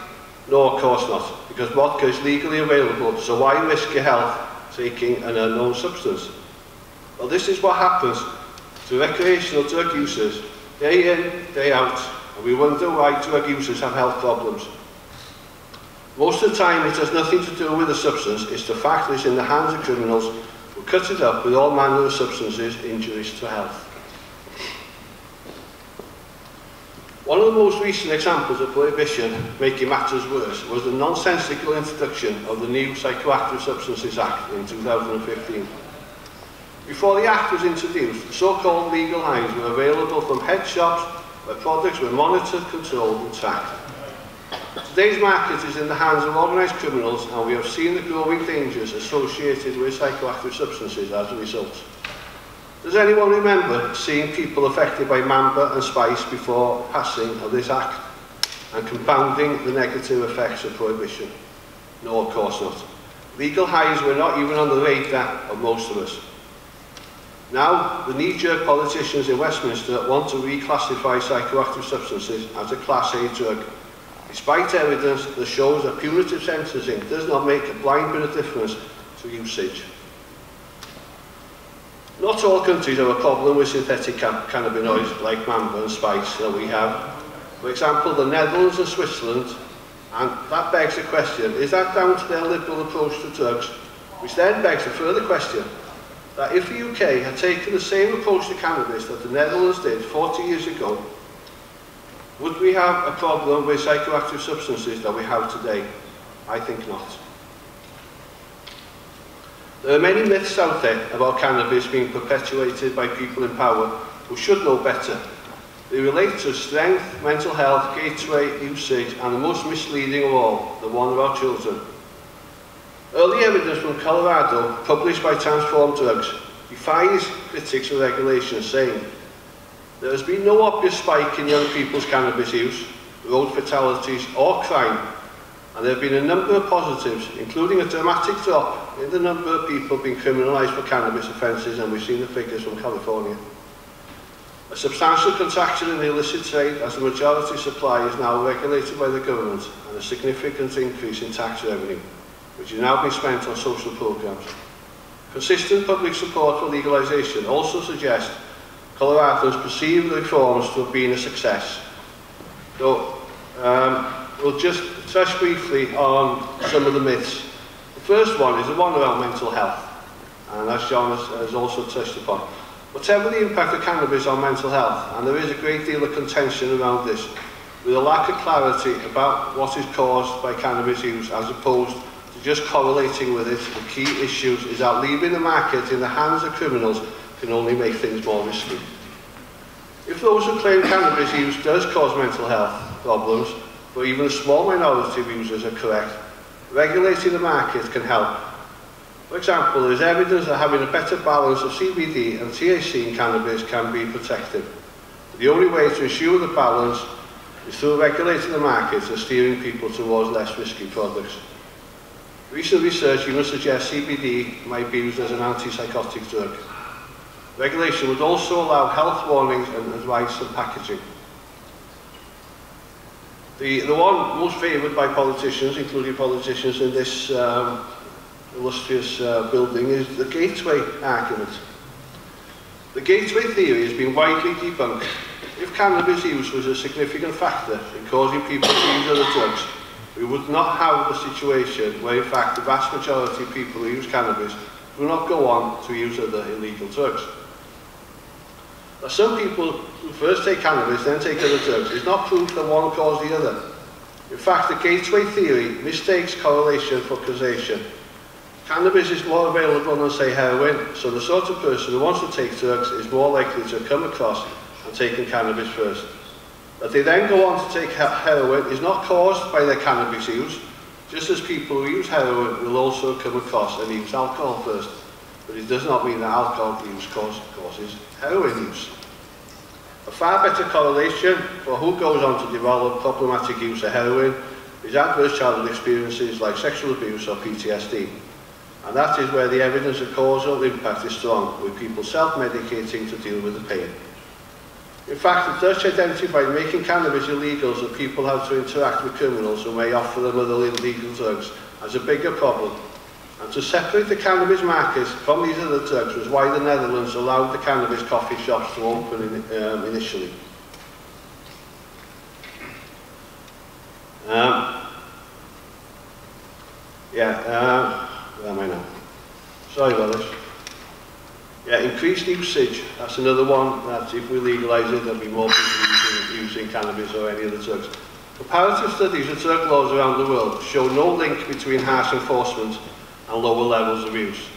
No, of course not, because vodka is legally available, so why risk your health taking an unknown substance? Well, this is what happens to recreational drug users day in, day out, and we wonder why drug users have health problems. Most of the time it has nothing to do with the substance, it's the fact that it's in the hands of criminals will cut it up with all manner of substances injurious to health. One of the most recent examples of prohibition making matters worse was the nonsensical introduction of the new Psychoactive Substances Act in 2015. Before the Act was introduced, so-called legal highs were available from head shops where products were monitored, controlled and tracked. Today's market is in the hands of organised criminals, and we have seen the growing dangers associated with psychoactive substances as a result. Does anyone remember seeing people affected by mamba and spice before passing of this Act and compounding the negative effects of prohibition? No, of course not. Legal highs were not even on the radar of most of us. Now, the knee-jerk politicians in Westminster want to reclassify psychoactive substances as a Class A drug, despite evidence that shows that punitive sentencing does not make a blind bit of difference to usage. Not all countries have a problem with synthetic cannabinoids like mamba and spice that we have. For example, the Netherlands and Switzerland, and that begs the question, is that down to their liberal approach to drugs? Which then begs the further question, that if the UK had taken the same approach to cannabis that the Netherlands did 40 years ago, would we have a problem with psychoactive substances that we have today? I think not. There are many myths out there about cannabis being perpetuated by people in power who should know better. They relate to strength, mental health, gateway, usage, and the most misleading of all, the one of our children. Early evidence from Colorado, published by Transform Drugs, defies critics of regulation, saying there has been no obvious spike in young people's cannabis use, road fatalities, or crime, and there have been a number of positives, including a dramatic drop in the number of people being criminalised for cannabis offences, and we've seen the figures from California. A substantial contraction in the illicit trade, as the majority supply is now regulated by the government, and a significant increase in tax revenue, which is now being spent on social programmes. Consistent public support for legalisation also suggests Coloradans perceive the reforms to have been a success. So, we'll just touch briefly on some of the myths. The first one is the one around mental health, and as John has also touched upon. Whatever the impact of cannabis on mental health, and there is a great deal of contention around this, with a lack of clarity about what is caused by cannabis use as opposed to just correlating with it, the key issues is that leaving the market in the hands of criminals can only make things more risky. If those who claim cannabis use does cause mental health problems, but even a small minority of users are correct, regulating the market can help. For example, there is evidence that having a better balance of CBD and THC in cannabis can be protected. The only way to ensure the balance is through regulating the market and steering people towards less risky products. Recent research even suggests CBD might be used as an antipsychotic drug. Regulation would also allow health warnings and advice on packaging. The one most favoured by politicians, including politicians in this illustrious building, is the gateway argument. The gateway theory has been widely debunked. If cannabis use was a significant factor in causing people to use other drugs, we would not have a situation where, in fact, the vast majority of people who use cannabis will not go on to use other illegal drugs. Now, some people who first take cannabis, then take other drugs, is not proof that one caused the other. In fact, the gateway theory mistakes correlation for causation. Cannabis is more available than, say, heroin, so the sort of person who wants to take drugs is more likely to come across and taken cannabis first. That they then go on to take heroin is not caused by their cannabis use, just as people who use heroin will also come across and use alcohol first. But it does not mean that alcohol use causes heroin use. A far better correlation for who goes on to develop problematic use of heroin is adverse childhood experiences like sexual abuse or PTSD. And that is where the evidence of causal impact is strong, with people self-medicating to deal with the pain. In fact, the Dutch identified making cannabis illegal so people have to interact with criminals who may offer them other illegal drugs as a bigger problem. And to separate the cannabis market from these other drugs was why the Netherlands allowed the cannabis coffee shops to open initially. Where am I now? Sorry about this. Yeah, increased usage, that's another one that if we legalise it, there'll be more people using cannabis or any other drugs. Comparative studies of drug laws around the world show no link between harsh enforcement and lower levels of use.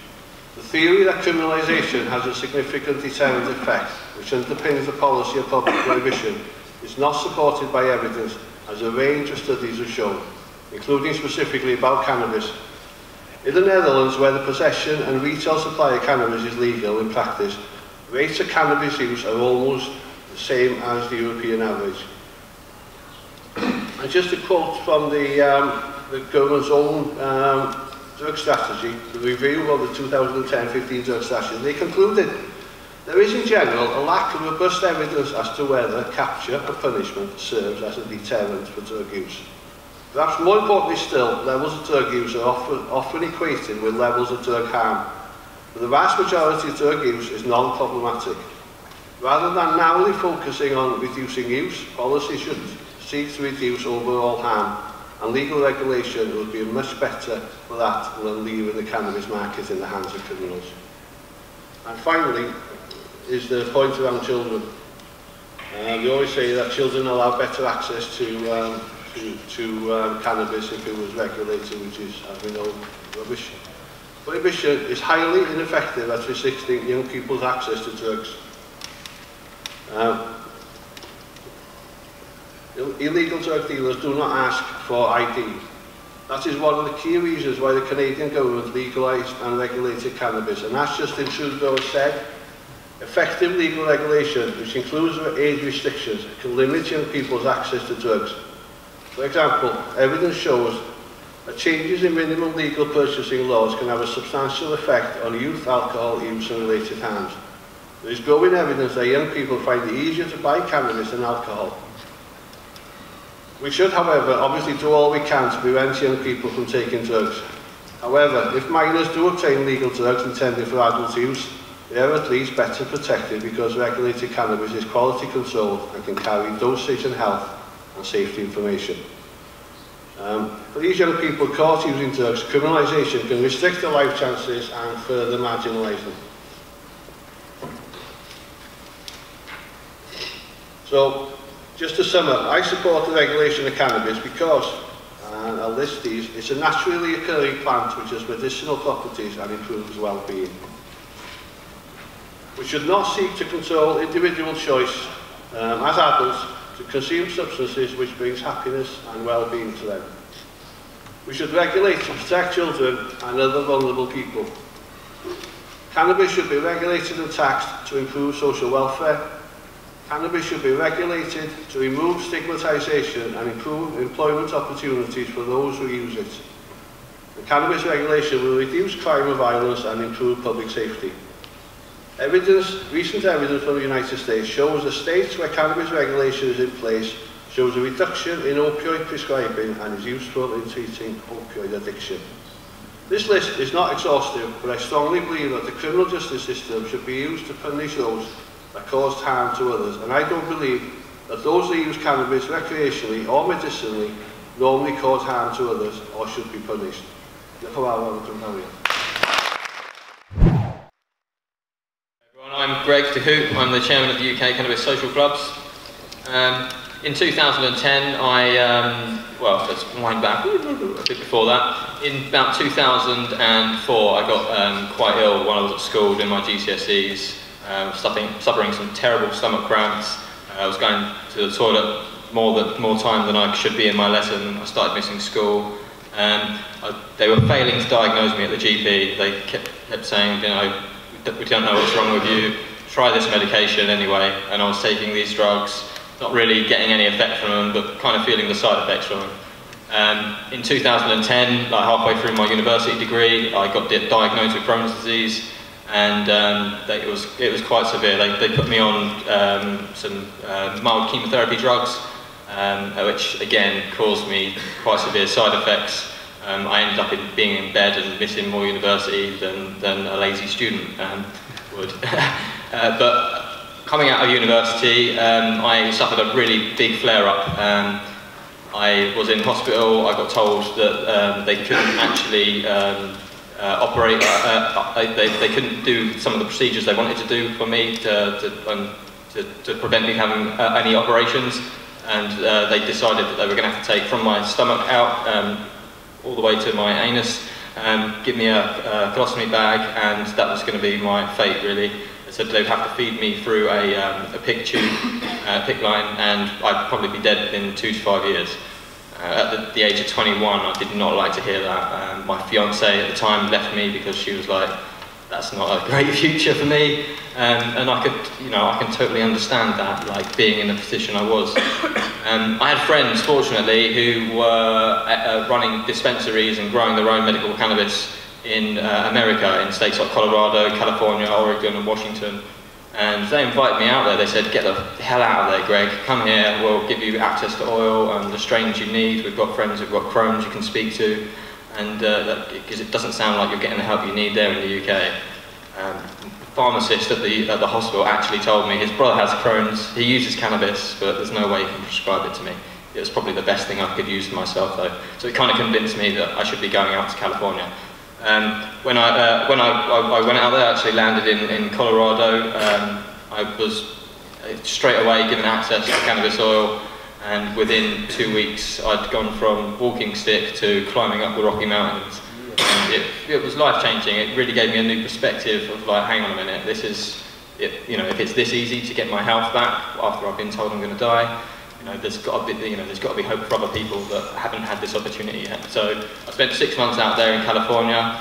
The theory that criminalisation has a significant deterrent effect, which underpins the policy of public prohibition, is not supported by evidence, as a range of studies have shown, including specifically about cannabis. In the Netherlands, where the possession and retail supply of cannabis is legal in practice, rates of cannabis use are almost the same as the European average. And just a quote from the government's own drug strategy, the review of the 2010-15 drug strategy, they concluded there is in general a lack of robust evidence as to whether capture and punishment serves as a deterrent for drug use. Perhaps more importantly still, levels of drug use are often equated with levels of drug harm, but the vast majority of drug use is non-problematic. Rather than narrowly focusing on reducing use, policy should seek to reduce overall harm, and legal regulation would be much better for that than leaving the cannabis market in the hands of criminals. And finally, is the point around children. We always say that children allow better access to cannabis if it was regulated, which is, as we know, rubbish. Prohibition is highly ineffective at restricting young people's access to drugs. Illegal drug dealers do not ask for ID. That is one of the key reasons why the Canadian government legalised and regulated cannabis, and as Justin Trudeau has said, effective legal regulation, which includes age restrictions, can limit young people's access to drugs. For example, evidence shows that changes in minimum legal purchasing laws can have a substantial effect on youth alcohol use and related harms. There is growing evidence that young people find it easier to buy cannabis than alcohol. We should, however, obviously do all we can to prevent young people from taking drugs. However, if minors do obtain legal drugs intended for adult use, they are at least better protected because regulated cannabis is quality controlled and can carry dosage and health and safety information. For these young people caught using drugs, criminalisation can restrict their life chances and further marginalise them. So, just to sum up, I support the regulation of cannabis because, and I'll list these, it's a naturally occurring plant which has medicinal properties and improves well-being. We should not seek to control individual choice as adults to consume substances which brings happiness and well-being to them. We should regulate to protect children and other vulnerable people. Cannabis should be regulated and taxed to improve social welfare. Cannabis should be regulated to remove stigmatisation and improve employment opportunities for those who use it. The cannabis regulation will reduce crime and violence and improve public safety. Recent evidence from the United States shows that states where cannabis regulation is in place shows a reduction in opioid prescribing and is useful in treating opioid addiction. This list is not exhaustive, but I strongly believe that the criminal justice system should be used to punish those that caused harm to others, and I don't believe that those that use cannabis recreationally or medicinally normally cause harm to others or should be punished. I'm Greg de Hoedt. I'm the chairman of the UK Cannabis Social Clubs. In 2010, well, let's wind back a bit before that. In about 2004, I got quite ill when I was at school doing my GCSEs, suffering some terrible stomach cramps. I was going to the toilet more time than I should be in my lesson. I started missing school. They were failing to diagnose me at the GP. They kept saying, you know, we don't know what's wrong with you, try this medication anyway. And I was taking these drugs, not really getting any effect from them, but kind of feeling the side effects from them. In 2010, like halfway through my university degree, I got diagnosed with Crohn's disease, and it was quite severe. They put me on some mild chemotherapy drugs, which again caused me quite severe side effects. I ended up being in bed and missing more university than a lazy student would. But coming out of university, I suffered a really big flare-up. I was in hospital. I got told that they couldn't actually they couldn't do some of the procedures they wanted to do for me to prevent me having any operations, and they decided that they were going to have to take from my stomach out all the way to my anus, give me a colostomy bag, and that was going to be my fate, really. They said they'd have to feed me through a PIC tube, PIC line, and I'd probably be dead within 2 to 5 years. At the age of 21, I did not like to hear that. My fiancée at the time left me because she was like, that's not a great future for me, and I can totally understand that, like being in the position I was. I had friends, fortunately, who were running dispensaries and growing their own medical cannabis in America, in states like Colorado, California, Oregon, and Washington. And they invited me out there. They said, get the hell out of there, Greg. Come here, we'll give you access to oil and the strains you need. We've got friends who've got Crohn's you can speak to. And because it doesn't sound like you're getting the help you need there in the UK. The pharmacist at the hospital actually told me his brother has Crohn's. He uses cannabis, but there's no way he can prescribe it to me. It was probably the best thing I could use for myself, though. So it kind of convinced me that I should be going out to California. When I went out there, I actually landed in Colorado. I was straight away given access to cannabis oil, and within 2 weeks I'd gone from walking stick to climbing up the Rocky Mountains. And it was life-changing. It really gave me a new perspective of like, hang on a minute, this is, if it's this easy to get my health back after I've been told I'm going to die, there's got to be hope for other people that haven't had this opportunity yet. So I spent 6 months out there in California,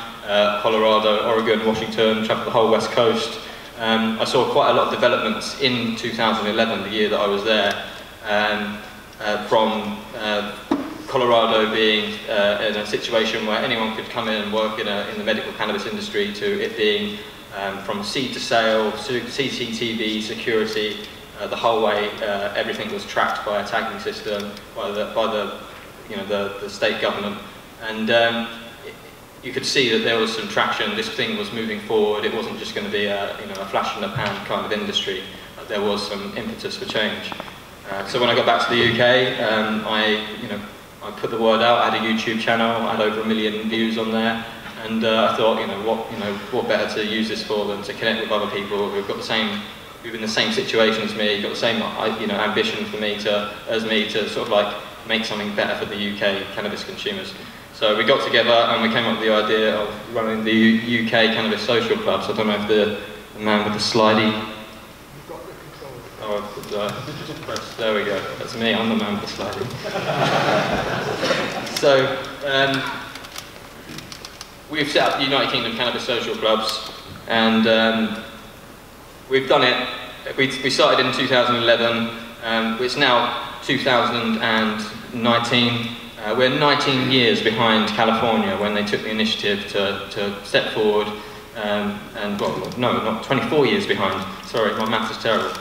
Colorado, Oregon, Washington, traveled the whole West Coast. I saw quite a lot of developments in 2011, the year that I was there, from Colorado being in a situation where anyone could come in and work in the medical cannabis industry, to it being from seed to sale, CCTV, security, the whole way. Everything was tracked by a tagging system by the state government, and you could see that there was some traction. This thing was moving forward. It wasn't just going to be a flash in the pan kind of industry. There was some impetus for change. So when I got back to the UK, I put the word out. I had a YouTube channel. I had over 1 million views on there, and I thought, what better to use this for than to connect with other people who've in the same situation as me, got the same ambition for me to sort of like make something better for the UK cannabis consumers. So we got together and we came up with the idea of running the UK Cannabis Social Clubs. I don't know if the man with the slidey. You've got the control. Digital press. There we go. That's me. I'm the man with the slidey. So we've set up the United Kingdom Cannabis Social Clubs, and we've done it. We started in 2011. It's now 2019. We're 19 years behind California when they took the initiative to step forward, and well, no, not 24 years behind. Sorry, my maths is terrible.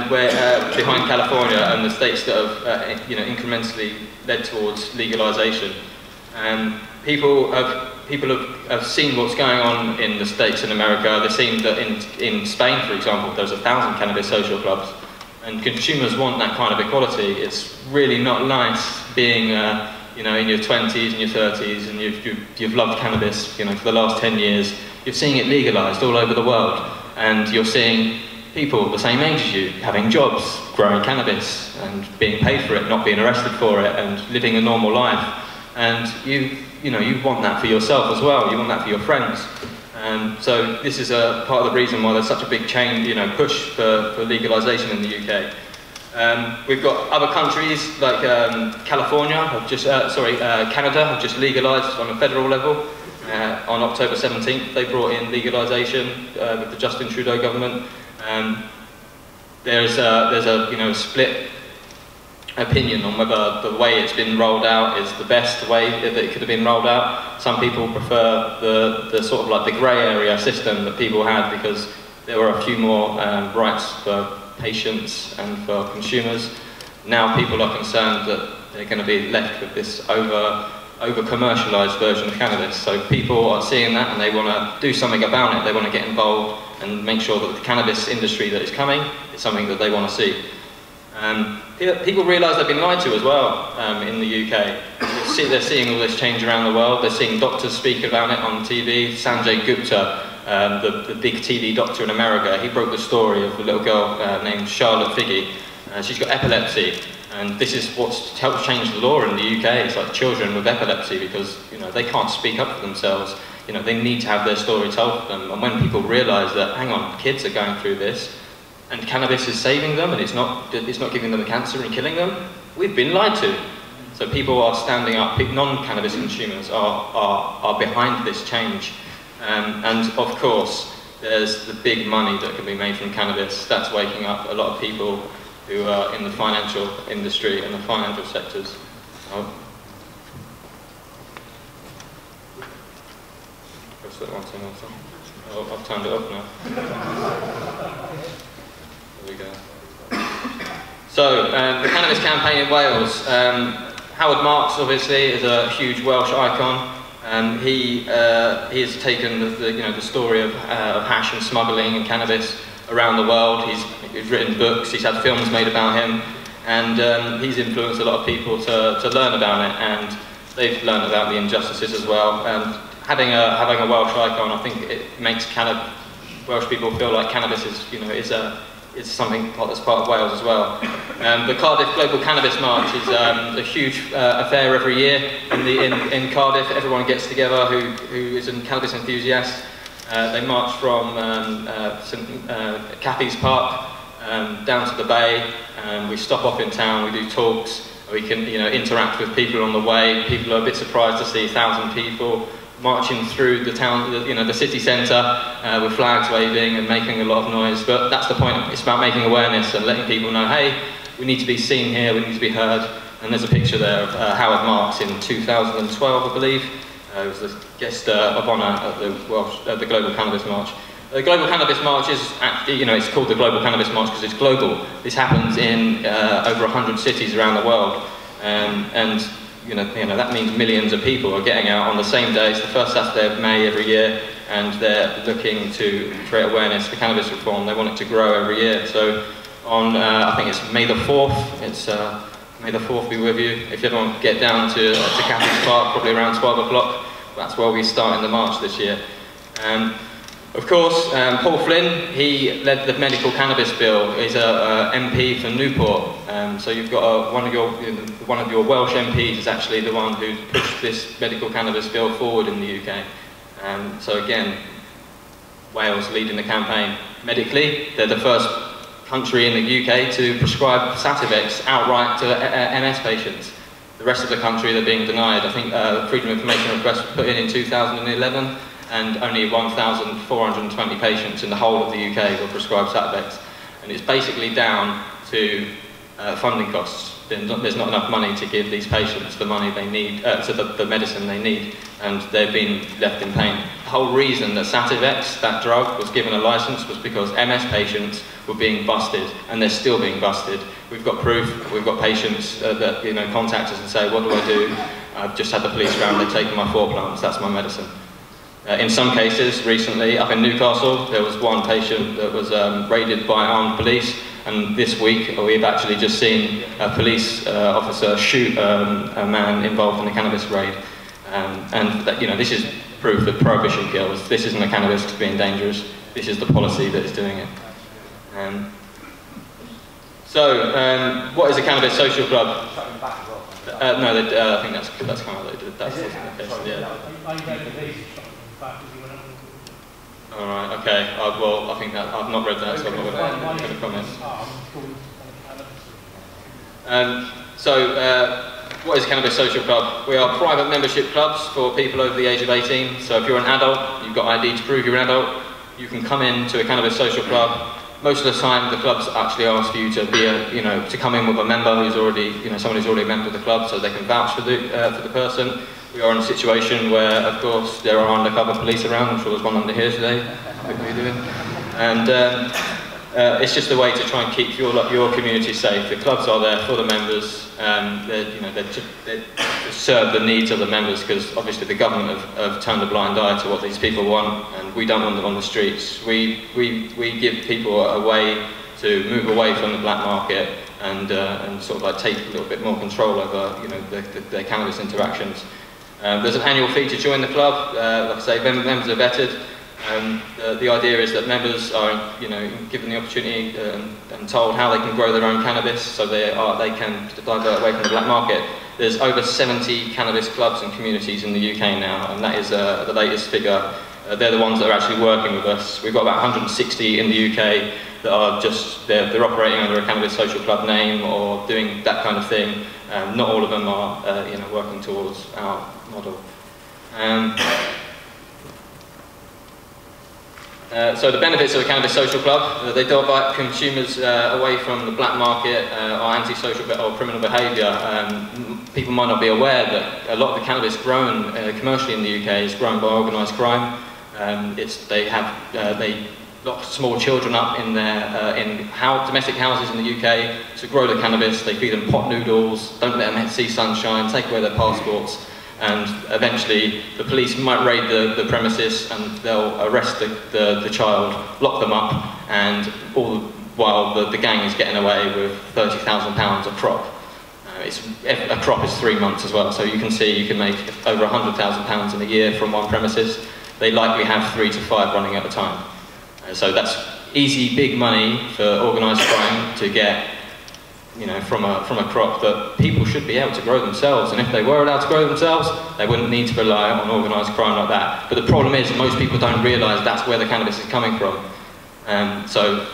We're behind California and the states that have, incrementally led towards legalisation. People have seen what's going on in the States in America. They've seen that in Spain, for example, there's 1,000 cannabis social clubs, and consumers want that kind of equality. It's really not nice being, in your 20s and your 30s, and you've loved cannabis, for the last 10 years. You're seeing it legalised all over the world, and you're seeing people the same age as you having jobs, growing cannabis, and being paid for it, not being arrested for it, and living a normal life. And you want that for yourself as well. You want that for your friends. So this is a part of the reason why there's such a big push for legalisation in the UK. We've got other countries like Canada have just legalised on a federal level. On October 17th, they brought in legalisation with the Justin Trudeau government. There's a split opinion on whether the way it's been rolled out is the best way that it could have been rolled out. Some people prefer the sort of like the grey area system that people had, because there were a few more rights for patients and for consumers. Now people are concerned that they're going to be left with this over-commercialised version of cannabis. So people are seeing that and they want to do something about it. They want to get involved and make sure that the cannabis industry that is coming is something that they want to see. People realise they've been lied to as well in the UK. they're seeing all this change around the world. They're seeing doctors speak about it on TV. Sanjay Gupta, the big TV doctor in America, he broke the story of a little girl named Charlotte Figge. She's got epilepsy, and this is what's helped change the law in the UK. It's like children with epilepsy, because they can't speak up for themselves. They need to have their story told for them. And when people realise that, hang on, kids are going through this, and cannabis is saving them, and it's not giving them cancer and killing them, we've been lied to. So people are standing up. Non-cannabis consumers are behind this change. And of course, there's the big money that can be made from cannabis. That's waking up a lot of people who are in the financial industry and the financial sectors. Press that one thing also. Oh, I've turned it off now. There we go. So, the cannabis campaign in Wales. Howard Marks, obviously, is a huge Welsh icon. He has taken the story of hash and smuggling and cannabis around the world. He's written books, he's had films made about him, and he's influenced a lot of people to learn about it, and they've learned about the injustices as well. And having a Welsh icon, I think it makes Welsh people feel like cannabis is something that's part of Wales as well. The Cardiff Global Cannabis March is a huge affair every year in Cardiff. Everyone gets together who is a cannabis enthusiast. They march from Cathy's Park down to the bay. We stop off in town, we do talks, we can interact with people on the way. People are a bit surprised to see 1,000 people marching through the town, the city centre, with flags waving and making a lot of noise. But that's the point. It's about making awareness and letting people know, hey, we need to be seen here, we need to be heard. And there's a picture there of Howard Marks in 2012, I believe. He was the guest of honour at the Global Cannabis March. The Global Cannabis March is actually, it's called the Global Cannabis March because it's global. This happens in over 100 cities around the world. And that means millions of people are getting out on the same day. It's the first Saturday of May every year, and they're looking to create awareness for cannabis reform. They want it to grow every year. So on, I think it's May the 4th, it's May the 4th be with you. If everyone get down to Cathy's Park, probably around 12 o'clock, that's where we start in the march this year. Of course, Paul Flynn, he led the medical cannabis bill. He's a MP for Newport. So you've got one of your Welsh MPs is actually the one who pushed this medical cannabis bill forward in the UK. So again, Wales leading the campaign. Medically, they're the first country in the UK to prescribe Sativex outright to MS patients. The rest of the country, they're being denied. I think Freedom of Information request was put in 2011. And only 1,420 patients in the whole of the UK were prescribed Sativex. And it's basically down to funding costs. There's not enough money to give these patients the money they need, the medicine they need, and they've been left in pain. The whole reason that Sativex, that drug, was given a license was because MS patients were being busted, and they're still being busted. We've got proof, we've got patients that contact us and say, what do I do? I've just had the police round, they've taken my 4 plants, that's my medicine. In some cases, recently, up in Newcastle, there was one patient that was raided by armed police, and this week we've actually just seen a police officer shoot a man involved in a cannabis raid. And that, this is proof that prohibition kills. This isn't a cannabis being dangerous, this is the policy that is doing it. What is a Cannabis Social Club? No, I think that's kind of what they did. That's the case, yeah. Alright, okay. Well, I think that I've not read that, so I'm not going to comment. What is Cannabis Social Club? We are private membership clubs for people over the age of 18. So if you're an adult, you've got ID to prove you're an adult, you can come in to a Cannabis Social Club. Most of the time, the clubs actually ask for you to be to come in with a member who's already, someone who's already a member of the club, so they can vouch for the person. We are in a situation where, of course, there are undercover police around. I'm sure there's one under here today. How are you doing? And it's just a way to try and keep your community safe. The clubs are there for the members. They serve the needs of the members, because obviously the government have turned a blind eye to what these people want, and we don't want them on the streets. We give people a way to move away from the black market, and sort of like take a little bit more control over, you know, their cannabis interactions. There's an annual fee to join the club. Like I say, members are vetted. The idea is that members are, you know, given the opportunity and told how they can grow their own cannabis, so they can divert away from the black market. There's over 70 cannabis clubs and communities in the UK now, and that is the latest figure. They're the ones that are actually working with us. We've got about 160 in the UK that are just, they're operating under a Cannabis Social Club name or doing that kind of thing. Not all of them are, you know, working towards our model. So the benefits of a Cannabis Social Club, they divert consumers away from the black market or antisocial or criminal behaviour. People might not be aware that a lot of the cannabis grown commercially in the UK is grown by organised crime. They lock small children up in domestic houses in the UK to grow the cannabis. They feed them pot noodles, don't let them see sunshine, take away their passports. And eventually the police might raid the premises and they'll arrest the child, lock them up, and all while the gang is getting away with £30,000 a crop. A crop is 3 months as well, so you can see you can make over £100,000 in a year from one premises. They likely have 3 to 5 running at a time. So that's easy, big money for organised crime to get, you know, from a crop that people should be able to grow themselves, and if they were allowed to grow themselves, they wouldn't need to rely on organised crime like that. But the problem is, most people don't realise that's where the cannabis is coming from. So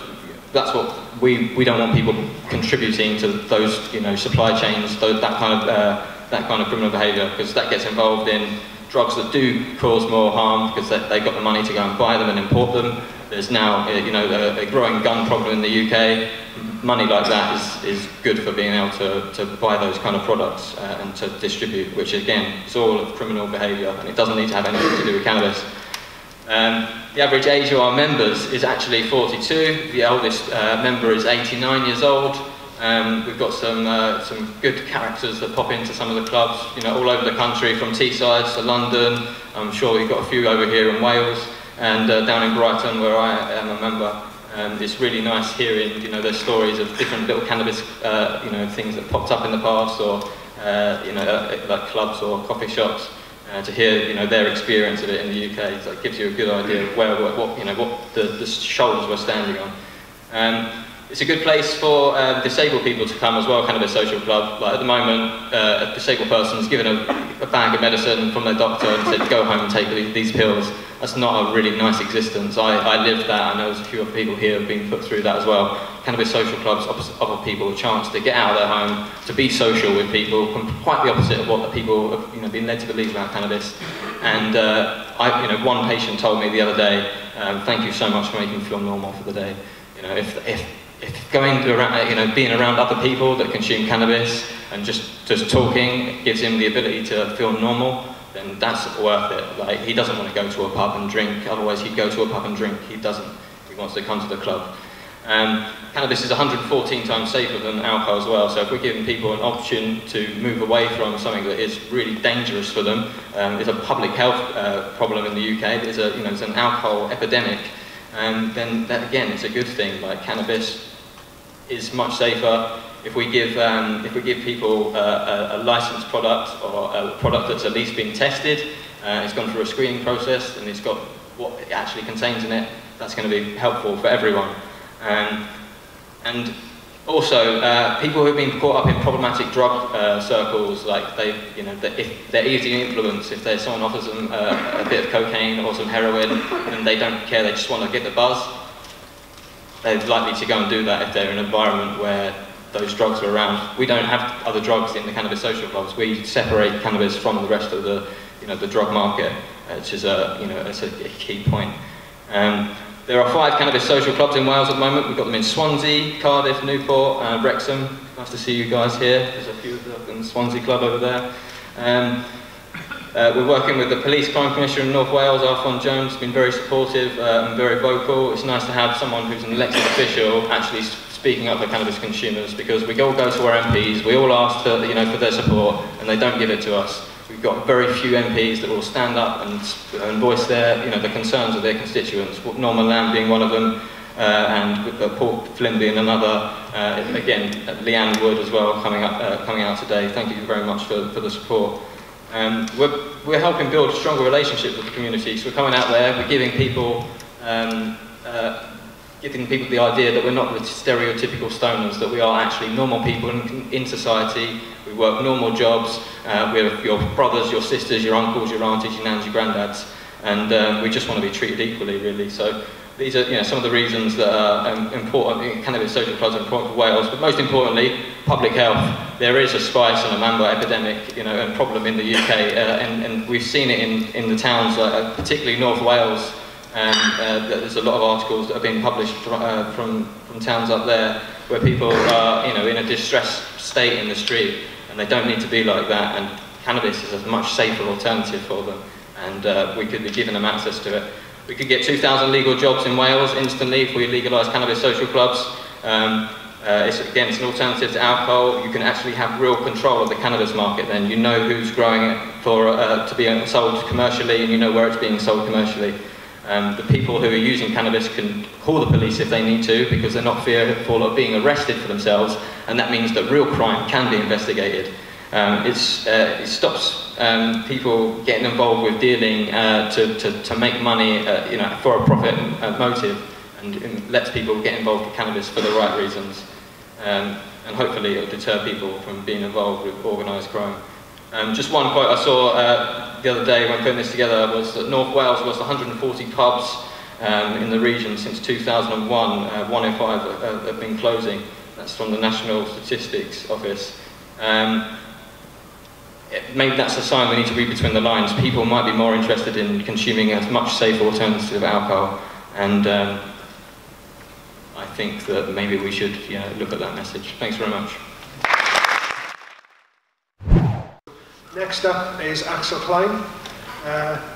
that's what we don't want people contributing to those, you know, supply chains, that kind of criminal behaviour, because that gets involved in drugs that do cause more harm because they've got the money to go and buy them and import them. There's now, you know, a growing gun problem in the UK. Money like that is good for being able to buy those kind of products and to distribute, which again is all of criminal behaviour, and it doesn't need to have anything to do with cannabis. The average age of our members is actually 42. The oldest member is 89 years old. We've got some good characters that pop into some of the clubs, you know, all over the country, from Teesside to London. I'm sure you've got a few over here in Wales, and down in Brighton, where I am a member. It's really nice hearing, you know, their stories of different little cannabis, you know, things that popped up in the past, or you know, like clubs or coffee shops. To hear, you know, their experience of it in the UK, so it gives you a good idea of what the shoulders we're standing on. It's a good place for disabled people to come as well, Cannabis Social Club. Like at the moment, a disabled person is given a bag of medicine from their doctor and said, go home and take these pills. That's not a really nice existence. I lived that. I know there's a few other people here who have been put through that as well. Cannabis Social Clubs offer people a chance to get out of their home, to be social with people, quite the opposite of what the people have, you know, been led to believe about cannabis. And you know, one patient told me the other day, thank you so much for making me feel normal for the day. You know, if going around, you know, being around other people that consume cannabis and just talking gives him the ability to feel normal, then that's worth it. Like, he doesn't want to go to a pub and drink, otherwise he'd go to a pub and drink. He doesn't. He wants to come to the club. Cannabis is 114 times safer than alcohol as well, so if we're giving people an option to move away from something that is really dangerous for them, it's a public health problem in the UK, there's an alcohol epidemic, then that, again, it's a good thing. Like, cannabis is much safer. If we give people a licensed product, or a product that's at least been tested, it's gone through a screening process, and it's got what it actually contains in it, that's going to be helpful for everyone. And also, people who've been caught up in problematic drug circles, like if they're easily influenced, if someone offers them a bit of cocaine or some heroin, and they don't care, they just want to get the buzz, they're likely to go and do that if they're in an environment where those drugs are around. We don't have other drugs in the Cannabis Social Clubs. We separate cannabis from the rest of the, the drug market, which is it's a key point. There are 5 Cannabis Social Clubs in Wales at the moment. We've got them in Swansea, Cardiff, Newport, Wrexham. Nice to see you guys here. There's a few of them in the Swansea Club over there. We're working with the Police Crime Commissioner in North Wales, Arfon Jones, been very supportive and very vocal. It's nice to have someone who's an elected official actually speaking up for cannabis consumers, because we all go to our MPs, we all ask for, for their support, and they don't give it to us. We've got very few MPs that will stand up and voice their, the concerns of their constituents, Norman Lamb being one of them. and Paul Flimby and another, again, Leanne Wood as well, coming out today. Thank you very much for the support. We're helping build stronger relationships with the community. So we're coming out there, we're giving people the idea that we're not the stereotypical stoners, that we are actually normal people in society. We work normal jobs. We're your brothers, your sisters, your uncles, your aunties, your nans, your granddads, and we just want to be treated equally, really. So these are some of the reasons that are important. Cannabis social clubs are important for Wales, but most importantly, public health. There is a spice and a mambo epidemic, and problem in the UK, and we've seen it in the towns, particularly North Wales. There's a lot of articles that have been published from towns up there where people are, in a distressed state in the street, and they don't need to be like that. And cannabis is a much safer alternative for them, and we could be giving them access to it. We could get 2,000 legal jobs in Wales instantly if we legalise cannabis social clubs. It's an alternative to alcohol. You can actually have real control of the cannabis market then. You know who's growing it to be sold commercially, and you know where it's being sold commercially. The people who are using cannabis can call the police if they need to, because they're not fearful of being arrested for themselves, and that means that real crime can be investigated. It stops people getting involved with dealing to make money, for a profit motive, and lets people get involved with cannabis for the right reasons. And hopefully it will deter people from being involved with organised crime. Just one quote I saw the other day when putting this together was that North Wales lost 140 pubs in the region since 2001. 105 have been closing. That's from the National Statistics Office. Maybe that's a sign we need to read between the lines. People might be more interested in consuming a much safer alternative of alcohol, and I think that maybe we should look at that message. Thanks very much. Next up is Axel Klein.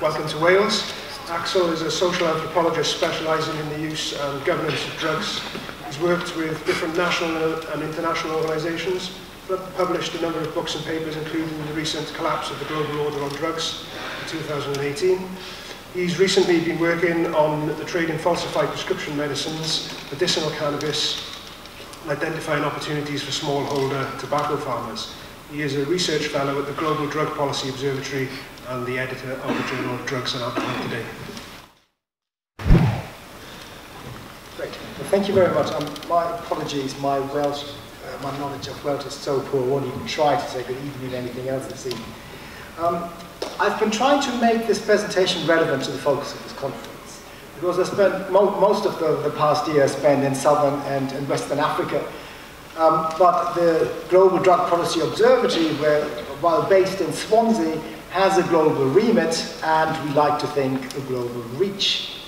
Welcome to Wales. Axel is a social anthropologist specialising in the use and governance of drugs. He's worked with different national and international organisations, published a number of books and papers, including the recent collapse of the global order on drugs in 2018. He's recently been working on the trade in falsified prescription medicines, medicinal cannabis, and identifying opportunities for smallholder tobacco farmers. He is a research fellow at the Global Drug Policy Observatory and the editor of the Journal of Drugs and Alcohol Today. Great. Well, thank you very much. My apologies, my knowledge of Welsh is so poor, I won't even try to say good evening or anything else this evening. I've been trying to make this presentation relevant to the focus of this conference, because I spent most of the past year spent in Southern and Western Africa. But the Global Drug Policy Observatory, while based in Swansea, has a global remit and, we like to think, a global reach.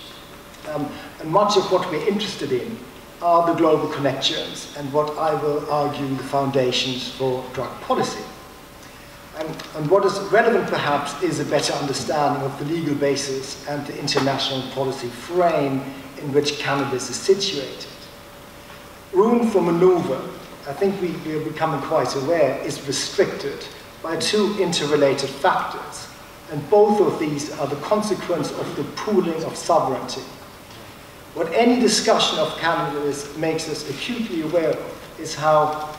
And much of what we're interested in are the global connections and what I will argue the foundations for drug policy. And what is relevant, perhaps, is a better understanding of the legal basis and the international policy frame in which cannabis is situated. Room for manoeuvre, I think we are becoming quite aware, is restricted by two interrelated factors. And both of these are the consequence of the pooling of sovereignty. What any discussion of cannabis makes us acutely aware of is how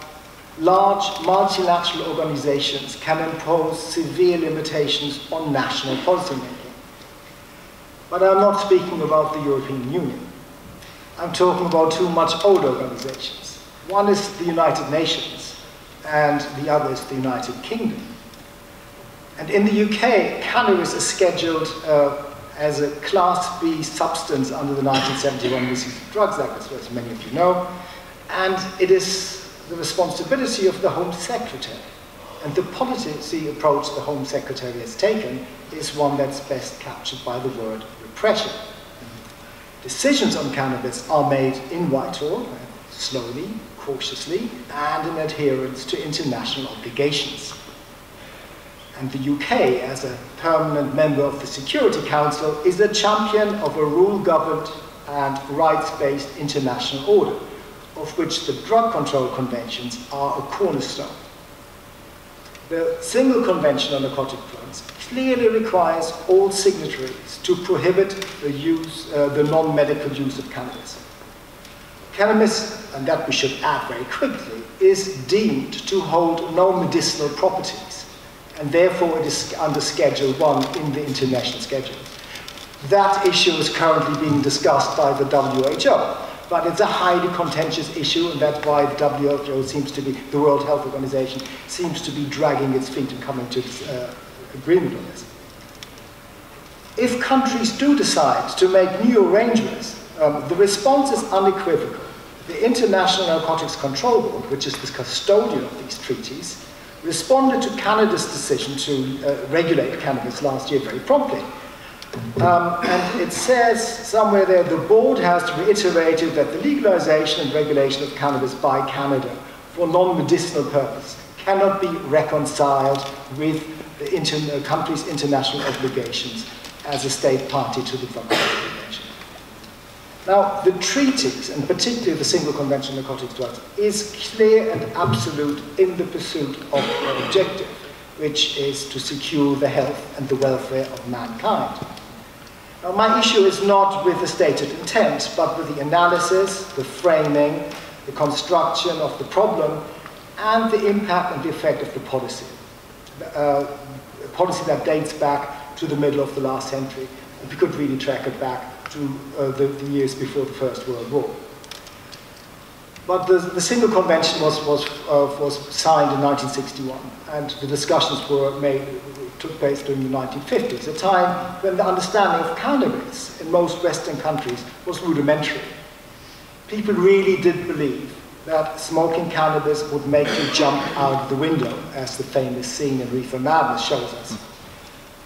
large multilateral organizations can impose severe limitations on national policymaking. But I'm not speaking about the European Union. I'm talking about two much older organizations. One is the United Nations, and the other is the United Kingdom. And in the UK, cannabis is scheduled as a Class B substance under the 1971 Misuse of Drugs Act, as many of you know, and it is the responsibility of the Home Secretary. And the policy approach the Home Secretary has taken is one that's best captured by the word repression. Decisions on cannabis are made in Whitehall, slowly, cautiously, and in adherence to international obligations. And the UK, as a permanent member of the Security Council, is a champion of a rule-governed and rights-based international order, of which the drug control conventions are a cornerstone. The Single Convention on Narcotic Drugs clearly requires all signatories to prohibit the non-medical use of cannabis. cannabis, and that we should add very quickly, is deemed to hold no medicinal properties, and therefore it is under Schedule 1 in the international schedule. That issue is currently being discussed by the WHO, but it's a highly contentious issue, and that's why the WHO seems to be, the World Health Organization, seems to be dragging its feet and coming to agreement on this. If countries do decide to make new arrangements, the response is unequivocal. The International Narcotics Control Board, which is the custodian of these treaties, responded to Canada's decision to regulate cannabis last year very promptly. And it says somewhere there, the board has reiterated that the legalization and regulation of cannabis by Canada for non-medicinal purpose cannot be reconciled with the country's international obligations as a state party to the drug convention. Now, the treaties, and particularly the Single Convention on Narcotics Drugs, is clear and absolute in the pursuit of their objective, which is to secure the health and the welfare of mankind. Now, my issue is not with the stated intent, but with the analysis, the framing, the construction of the problem, and the impact and the effect of the policy. A policy that dates back to the middle of the last century. We could really track it back to the years before the First World War. But the Single Convention was signed in 1961, and the discussions took place during the 1950s, a time when the understanding of cannabis in most Western countries was rudimentary. People really did believe that smoking cannabis would make you jump out the window, as the famous scene in Reefer Madness shows us.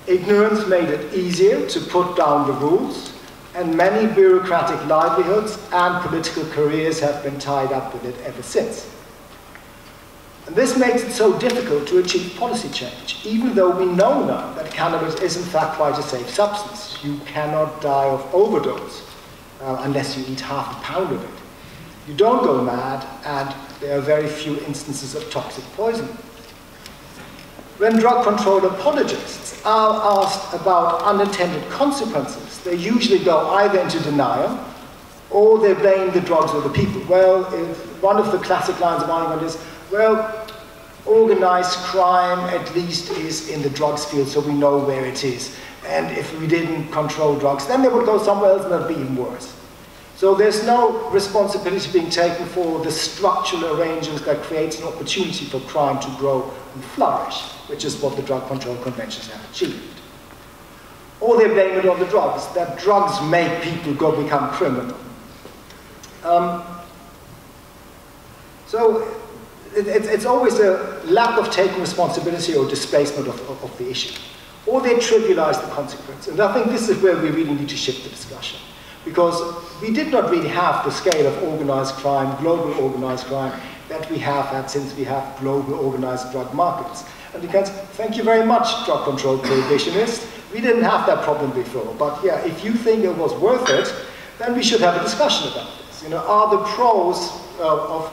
Ignorance made it easier to put down the rules, and many bureaucratic livelihoods and political careers have been tied up with it ever since. And this makes it so difficult to achieve policy change, even though we know now that cannabis is in fact quite a safe substance. You cannot die of overdose unless you eat half a pound of it. You don't go mad, and there are very few instances of toxic poisoning. When drug control apologists are asked about unintended consequences, they usually go either into denial or they blame the drugs or the people. Well, one of the classic lines of argument is, well, organized crime at least is in the drugs field, so we know where it is. And if we didn't control drugs, then they would go somewhere else and it would be even worse. So there's no responsibility being taken for the structural arrangements that creates an opportunity for crime to grow and flourish, which is what the drug control conventions have achieved. Or they blame it on the drugs, that drugs make people become criminal. So it's always a lack of taking responsibility or displacement of the issue. Or they trivialize the consequence. And I think this is where we really need to shift the discussion. Because we did not really have the scale of organized crime, global organized crime, that we have had since we have global organized drug markets. And you can say, thank you very much, drug control prohibitionists. We didn't have that problem before. But yeah, if you think it was worth it, then we should have a discussion about this. You know, are the pros of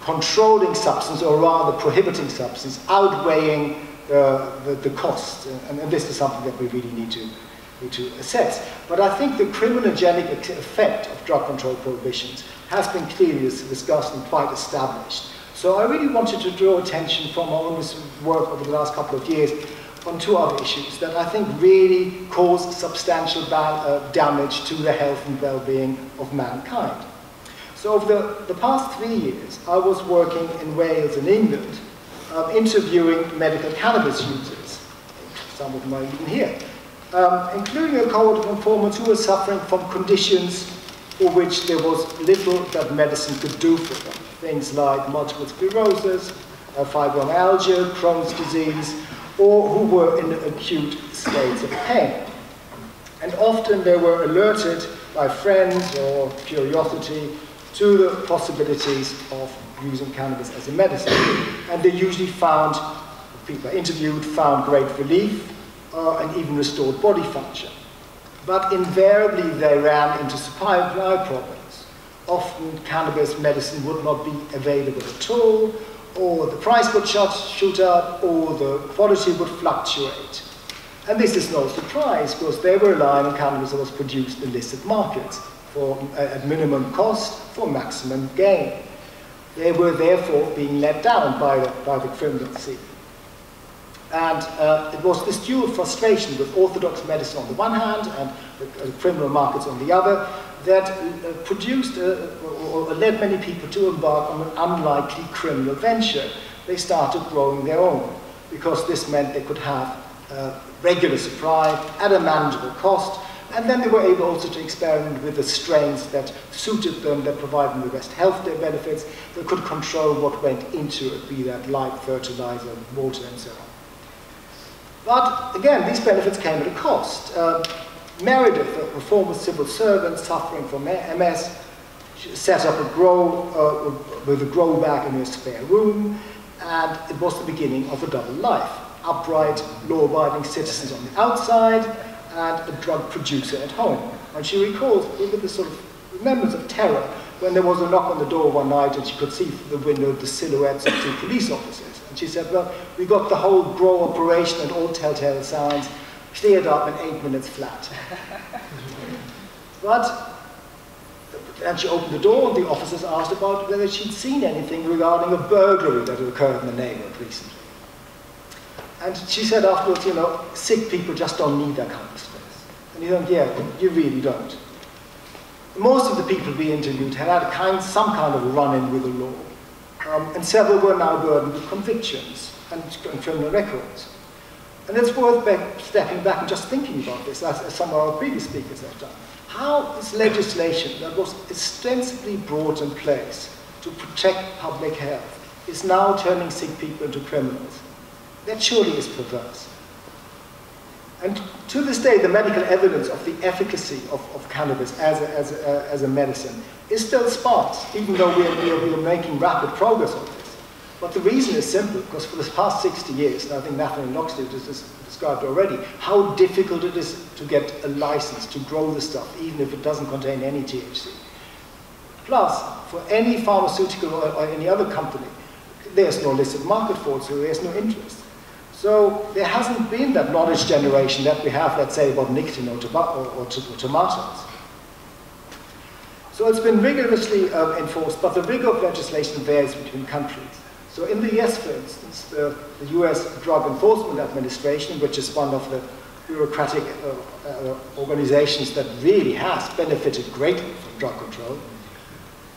controlling substance, or rather prohibiting substance, outweighing the costs? And this is something that we really need to assess. But I think the criminogenic effect of drug control prohibitions has been clearly discussed and quite established. So I really wanted to draw attention from our own work over the last couple of years on two other issues that I think really caused substantial damage to the health and well-being of mankind. So over the past 3 years, I was working in Wales and England, interviewing medical cannabis users. Some of them are even here. Including a cohort of informants who were suffering from conditions for which there was little that medicine could do for them. Things like multiple sclerosis, fibromyalgia, Crohn's disease, or who were in acute states of pain. And often they were alerted by friends or curiosity to the possibilities of using cannabis as a medicine. And they usually found, people interviewed, found great relief, and even restored body function. But invariably they ran into supply problems. Often cannabis medicine would not be available at all, or the price would shoot up, or the quality would fluctuate. And this is no surprise, because they were relying on cannabis that was produced in illicit markets, at minimum cost for maximum gain. They were therefore being let down by the criminal scene. And it was this dual frustration with orthodox medicine on the one hand and the criminal markets on the other that produced or led many people to embark on an unlikely criminal venture. They started growing their own, because this meant they could have regular supply at a manageable cost, and then they were able also to experiment with the strains that suited them, that provided them the best health benefits. They could control what went into it, be that light, fertilizer, water, and so on. But again, these benefits came at a cost. Meredith, a former civil servant suffering from MS, set up a grow with a grow bag in her spare room, and it was the beginning of a double life. Upright, law-abiding citizens on the outside, and a drug producer at home. And she recalls with this sort of remembrance of terror when there was a knock on the door one night and she could see through the window the silhouettes of 2 police officers. And she said, well, we got the whole grow operation and all telltale signs cleared up in 8 minutes flat. And she opened the door and the officers asked about whether she'd seen anything regarding a burglary that had occurred in the neighborhood recently. And she said afterwards, you know, sick people just don't need that kind of space. And you think, yeah, you really don't. Most of the people we interviewed had had some kind of run-in with the law. And several were now burdened with convictions and criminal records. And it's worth stepping back and just thinking about this, as some of our previous speakers have done. How this legislation that was ostensibly brought in place to protect public health is now turning sick people into criminals. That surely is perverse. And to this day, the medical evidence of the efficacy of cannabis as a medicine is still sparse, even though we are making rapid progress on this. But the reason is simple, because for the past 60 years, and I think Nathanial and Loxely has described already, how difficult it is to get a license to grow the stuff, even if it doesn't contain any THC. Plus, for any pharmaceutical or any other company, there's no illicit market for it, so there's no interest. So there hasn't been that knowledge generation that we have, let's say, about nicotine or tobacco or tomatoes. So it's been rigorously enforced, but the rigor of legislation varies between countries. So in the US, for instance, the US Drug Enforcement Administration, which is one of the bureaucratic organizations that really has benefited greatly from drug control,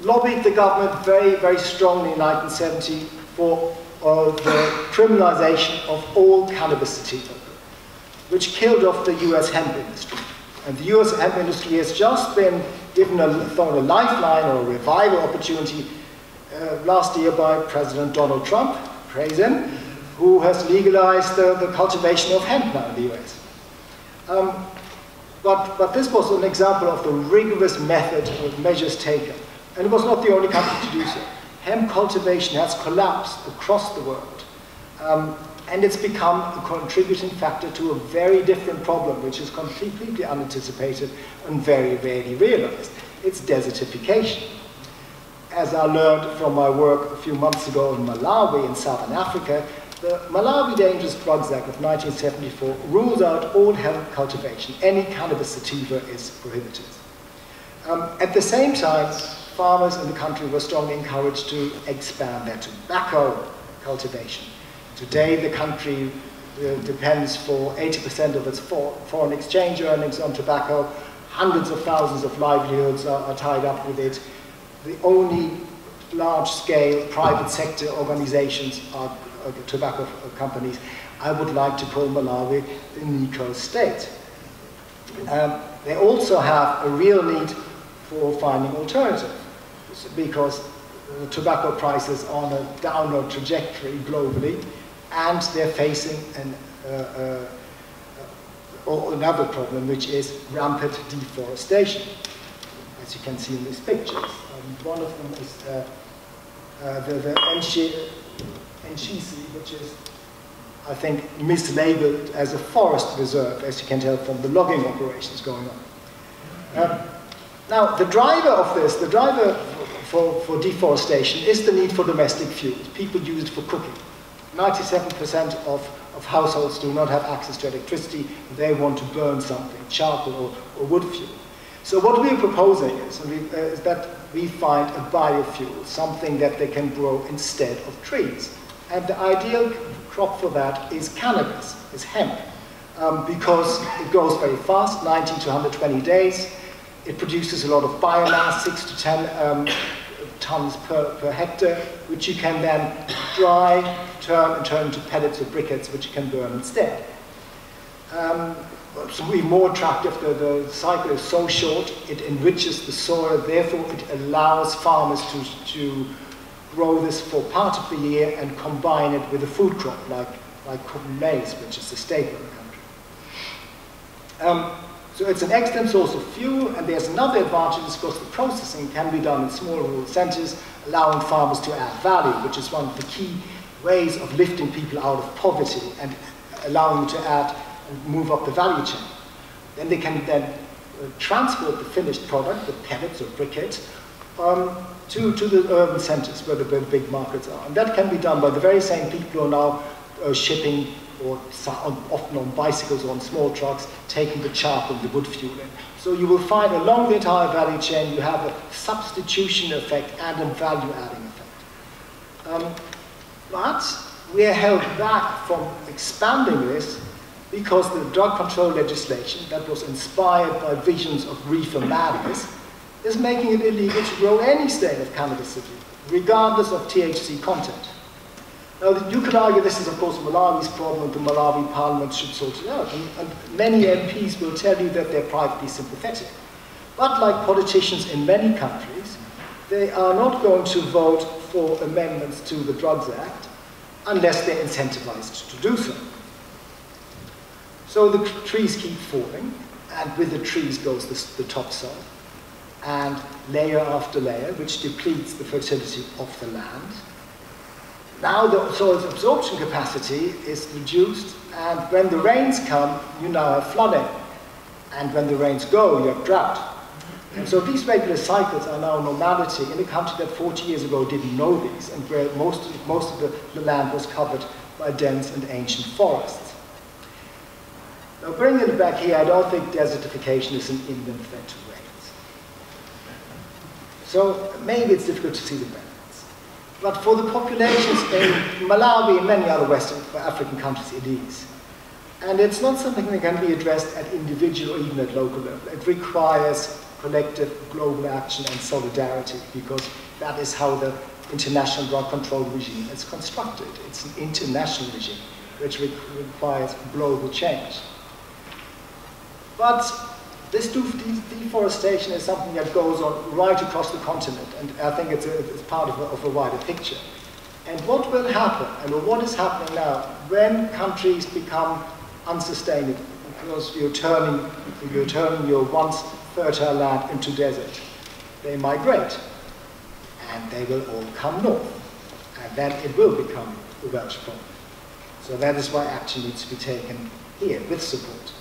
lobbied the government very, very strongly in 1970 for the criminalization of all cannabis sativa, which killed off the US hemp industry. And the US hemp industry has just been thrown a lifeline or a revival opportunity last year by President Donald Trump, praise him, who has legalized the cultivation of hemp now in the US. But this was an example of the rigorous method of measures taken. And it was not the only country to do so. Hemp cultivation has collapsed across the world. And it's become a contributing factor to a very different problem, which is completely unanticipated and very rarely realized. It's desertification. As I learned from my work a few months ago in Malawi in Southern Africa, the Malawi Dangerous Drugs Act of 1974 rules out all hemp cultivation. Any cannabis sativa is prohibited. At the same time, farmers in the country were strongly encouraged to expand their tobacco cultivation. Today, the country depends for 80% of its foreign exchange earnings on tobacco. Hundreds of thousands of livelihoods are tied up with it. The only large-scale private sector organizations are tobacco companies. I would like to call Malawi the Nico state. They also have a real need for finding alternatives, because the tobacco prices are on a downward trajectory globally, and they're facing another problem, which is rampant deforestation, as you can see in these pictures. One of them is the Nchisi, which is, I think, mislabeled as a forest reserve, as you can tell from the logging operations going on. Now, the driver of this, the driver for deforestation is the need for domestic fuels. People use it for cooking. 97% of households do not have access to electricity. They want to burn something, charcoal or wood fuel. So what we're proposing is that we find a biofuel, something that they can grow instead of trees. And the ideal crop for that is cannabis, is hemp, because it grows very fast, 90 to 120 days. It produces a lot of biomass, 6 to 10 tons per hectare, which you can then dry, turn into pellets or briquettes, which you can burn instead. So we're more attractive. The cycle is so short, it enriches the soil, therefore it allows farmers to grow this for part of the year and combine it with a food crop like cotton maize, which is the staple in the country. So it's an excellent source of fuel, and there's another advantage, because the processing can be done in small rural centres, allowing farmers to add value, which is one of the key ways of lifting people out of poverty and allowing them to add and move up the value chain. Then they can transport the finished product, the pellets or briquettes, to the urban centres where the big markets are. And that can be done by the very same people who are now shipping, or often on bicycles or on small trucks, taking the charcoal and the wood fuel in. So you will find along the entire value chain you have a substitution effect and a value-adding effect. But we are held back from expanding this because the drug control legislation that was inspired by visions of reefer madness is making it illegal to grow any strain of cannabis, regardless of THC content. Now, you could argue this is, of course, Malawi's problem, and the Malawi Parliament should sort it out. And many MPs will tell you that they're privately sympathetic. But like politicians in many countries, they are not going to vote for amendments to the Drugs Act unless they're incentivized to do so. So the trees keep falling, and with the trees goes the topsoil, and layer after layer, which depletes the fertility of the land. Now the soil's absorption capacity is reduced, and when the rains come, you now have flooding. And when the rains go, you have drought. And so these regular cycles are now normality in a country that 40 years ago didn't know these, and where most of the land was covered by dense and ancient forests. Now bringing it back here, I don't think desertification is an inland threat to rains. So maybe it's difficult to see the benefits. But for the populations in Malawi and many other Western African countries, it is. And it's not something that can be addressed at individual or even at local level. It requires collective global action and solidarity, because that is how the international drug control regime is constructed. It's an international regime which requires global change. But this deforestation is something that goes on right across the continent, and I think it's part of a wider picture. And what will happen, and what is happening now, when countries become unsustainable, because you're turning your once fertile land into desert, they migrate, and they will all come north, and then it will become a Welsh problem. So that is why action needs to be taken here, with support.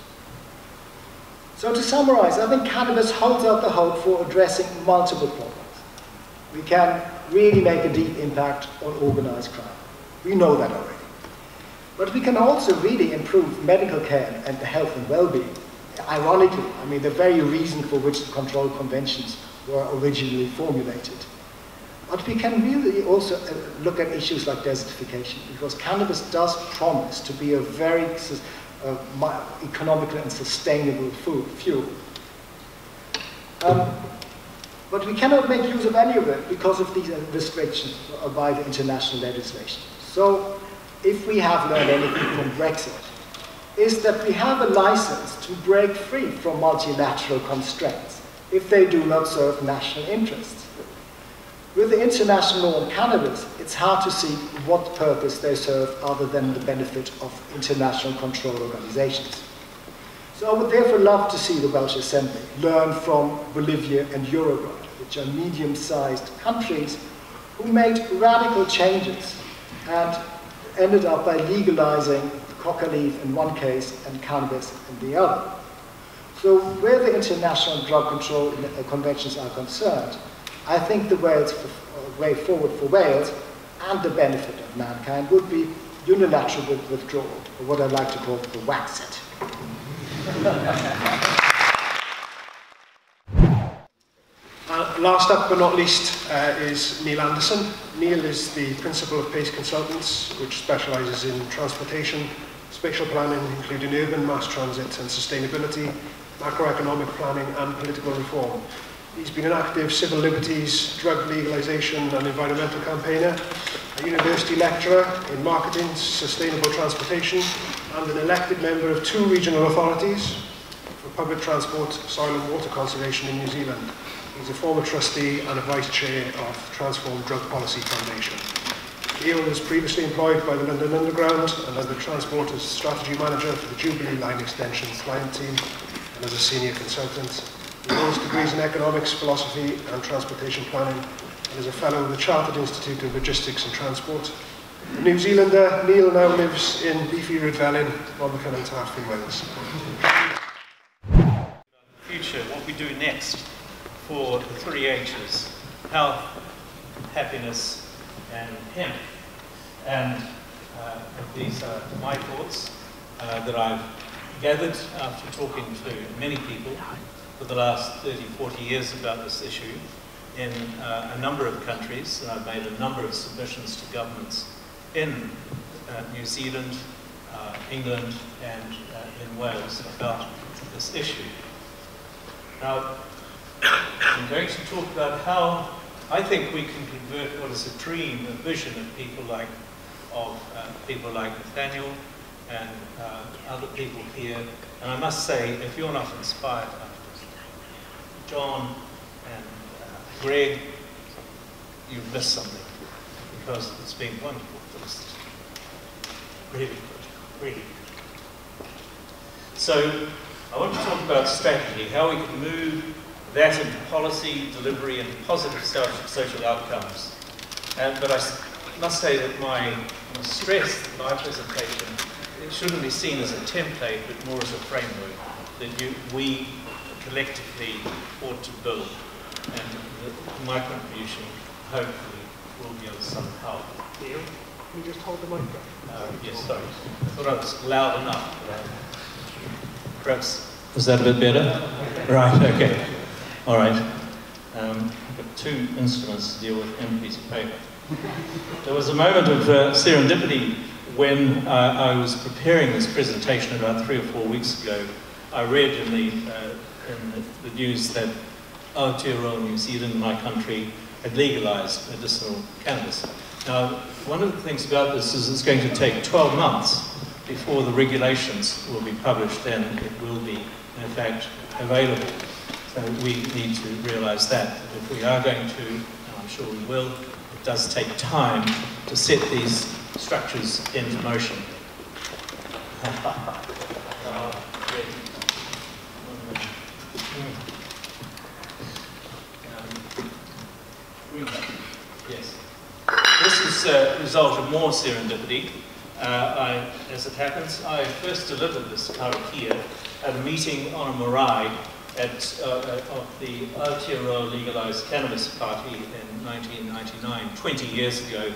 So to summarize, I think cannabis holds out the hope for addressing multiple problems. We can really make a deep impact on organized crime. We know that already. But we can also really improve medical care and health and well-being. Ironically, I mean, the very reason for which the control conventions were originally formulated. But we can really also look at issues like desertification, because cannabis does promise to be a very economical and sustainable fuel. But we cannot make use of any of it because of these restrictions by the international legislation. So if we have learned anything from Brexit, is that we have a license to break free from multilateral constraints if they do not serve national interests. With the international law on cannabis, it's hard to see what purpose they serve other than the benefit of international control organizations. So I would therefore love to see the Welsh Assembly learn from Bolivia and Uruguay, which are medium-sized countries who made radical changes and ended up by legalizing coca leaf in one case and cannabis in the other. So where the international drug control conventions are concerned, I think the way forward for Wales and the benefit of mankind would be unilateral withdrawal, or what I like to call the wax it. Last up but not least is Neil Anderson. Neil is the principal of Pace Consultants, which specialises in transportation, spatial planning, including urban mass transit and sustainability, macroeconomic planning and political reform. He's been an active civil liberties, drug legalisation and environmental campaigner, a university lecturer in marketing, sustainable transportation, and an elected member of 2 regional authorities for public transport, soil and water conservation in New Zealand. He's a former trustee and a vice chair of Transform Drug Policy Foundation. Neil was previously employed by the London Underground and as the Transport as Strategy Manager for the Jubilee Line Extension Klein team and as a senior consultant. He holds degrees in economics, philosophy and transportation planning and is a fellow of the Chartered Institute of Logistics and Transport. A New Zealander, Neil now lives in Beefy Rydfelyn, Rhondda and Taff in Wales. Future, what we do next for the 3 H's, health, happiness and hemp. And these are my thoughts that I've gathered after talking to many people for the last 30, 40 years about this issue in a number of countries, and I've made a number of submissions to governments in New Zealand, England and in Wales about this issue. Now, I'm going to talk about how I think we can convert what is a dream, a vision of people like Nathanial and other people here. And I must say, if you're not inspired by John and Greg, you've missed something, because it's been wonderful to listen to. Really good, really good. So I want to talk about strategy, how we can move that into policy, delivery and positive social outcomes. But I must say that my stress in my presentation, it shouldn't be seen as a template, but more as a framework that we collectively ought to build. And my contribution, hopefully, will be of some help. Neil, can you just hold the microphone? Yes, sorry. I thought I was loud enough. Perhaps, is that a bit better? Right, okay. All right. I've got 2 instruments to deal with and a piece of paper. There was a moment of serendipity when I was preparing this presentation about 3 or 4 weeks ago. I read in the news that Aotearoa, New Zealand, my country, had legalised medicinal cannabis. Now, one of the things about this is it's going to take 12 months before the regulations will be published and it will be, in fact, available. So we need to realise that if we are going to, and I'm sure we will, it does take time to set these structures into motion. Yes. This is a result of more serendipity. As it happens, I first delivered this karakia at a meeting on a marae of the Aotearoa Legalised Cannabis Party in 1999, 20 years ago.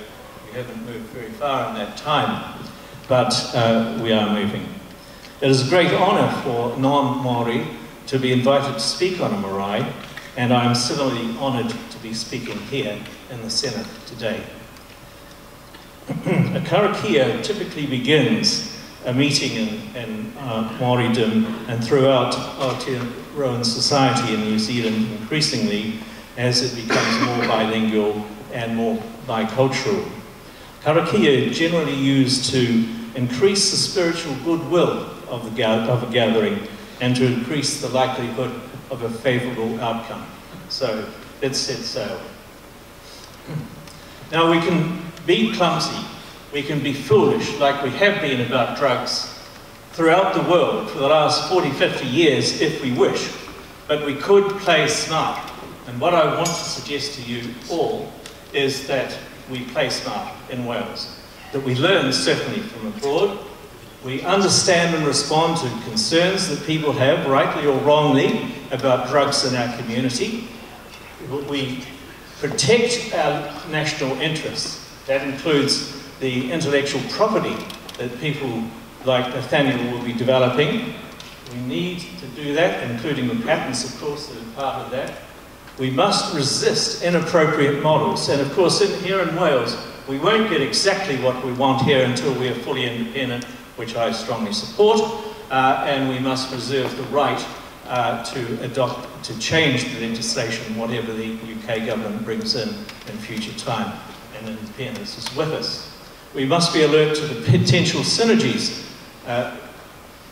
We haven't moved very far in that time, but we are moving. It is a great honour for non-Māori to be invited to speak on a marae, and I am similarly honoured to be speaking here in the Senate today. A karakia typically begins a meeting in Māoridom and throughout Aotearoan society in New Zealand increasingly as it becomes more bilingual and more bicultural. Karakia are generally used to increase the spiritual goodwill of a gathering and to increase the likelihood of a favourable outcome. So let's set sail. Now we can be clumsy, we can be foolish like we have been about drugs throughout the world for the last 40, 50 years if we wish, but we could play smart. And what I want to suggest to you all is that we play smart in Wales, that we learn certainly from abroad, we understand and respond to concerns that people have, rightly or wrongly, about drugs in our community. We protect our national interests. That includes the intellectual property that people like Nathanial will be developing. We need to do that, including the patents, of course, that are part of that. We must resist inappropriate models. And of course, here in Wales, we won't get exactly what we want here until we are fully independent, which I strongly support, and we must reserve the right to change the legislation, whatever the UK government brings in future time, and independence is with us. We must be alert to the potential synergies.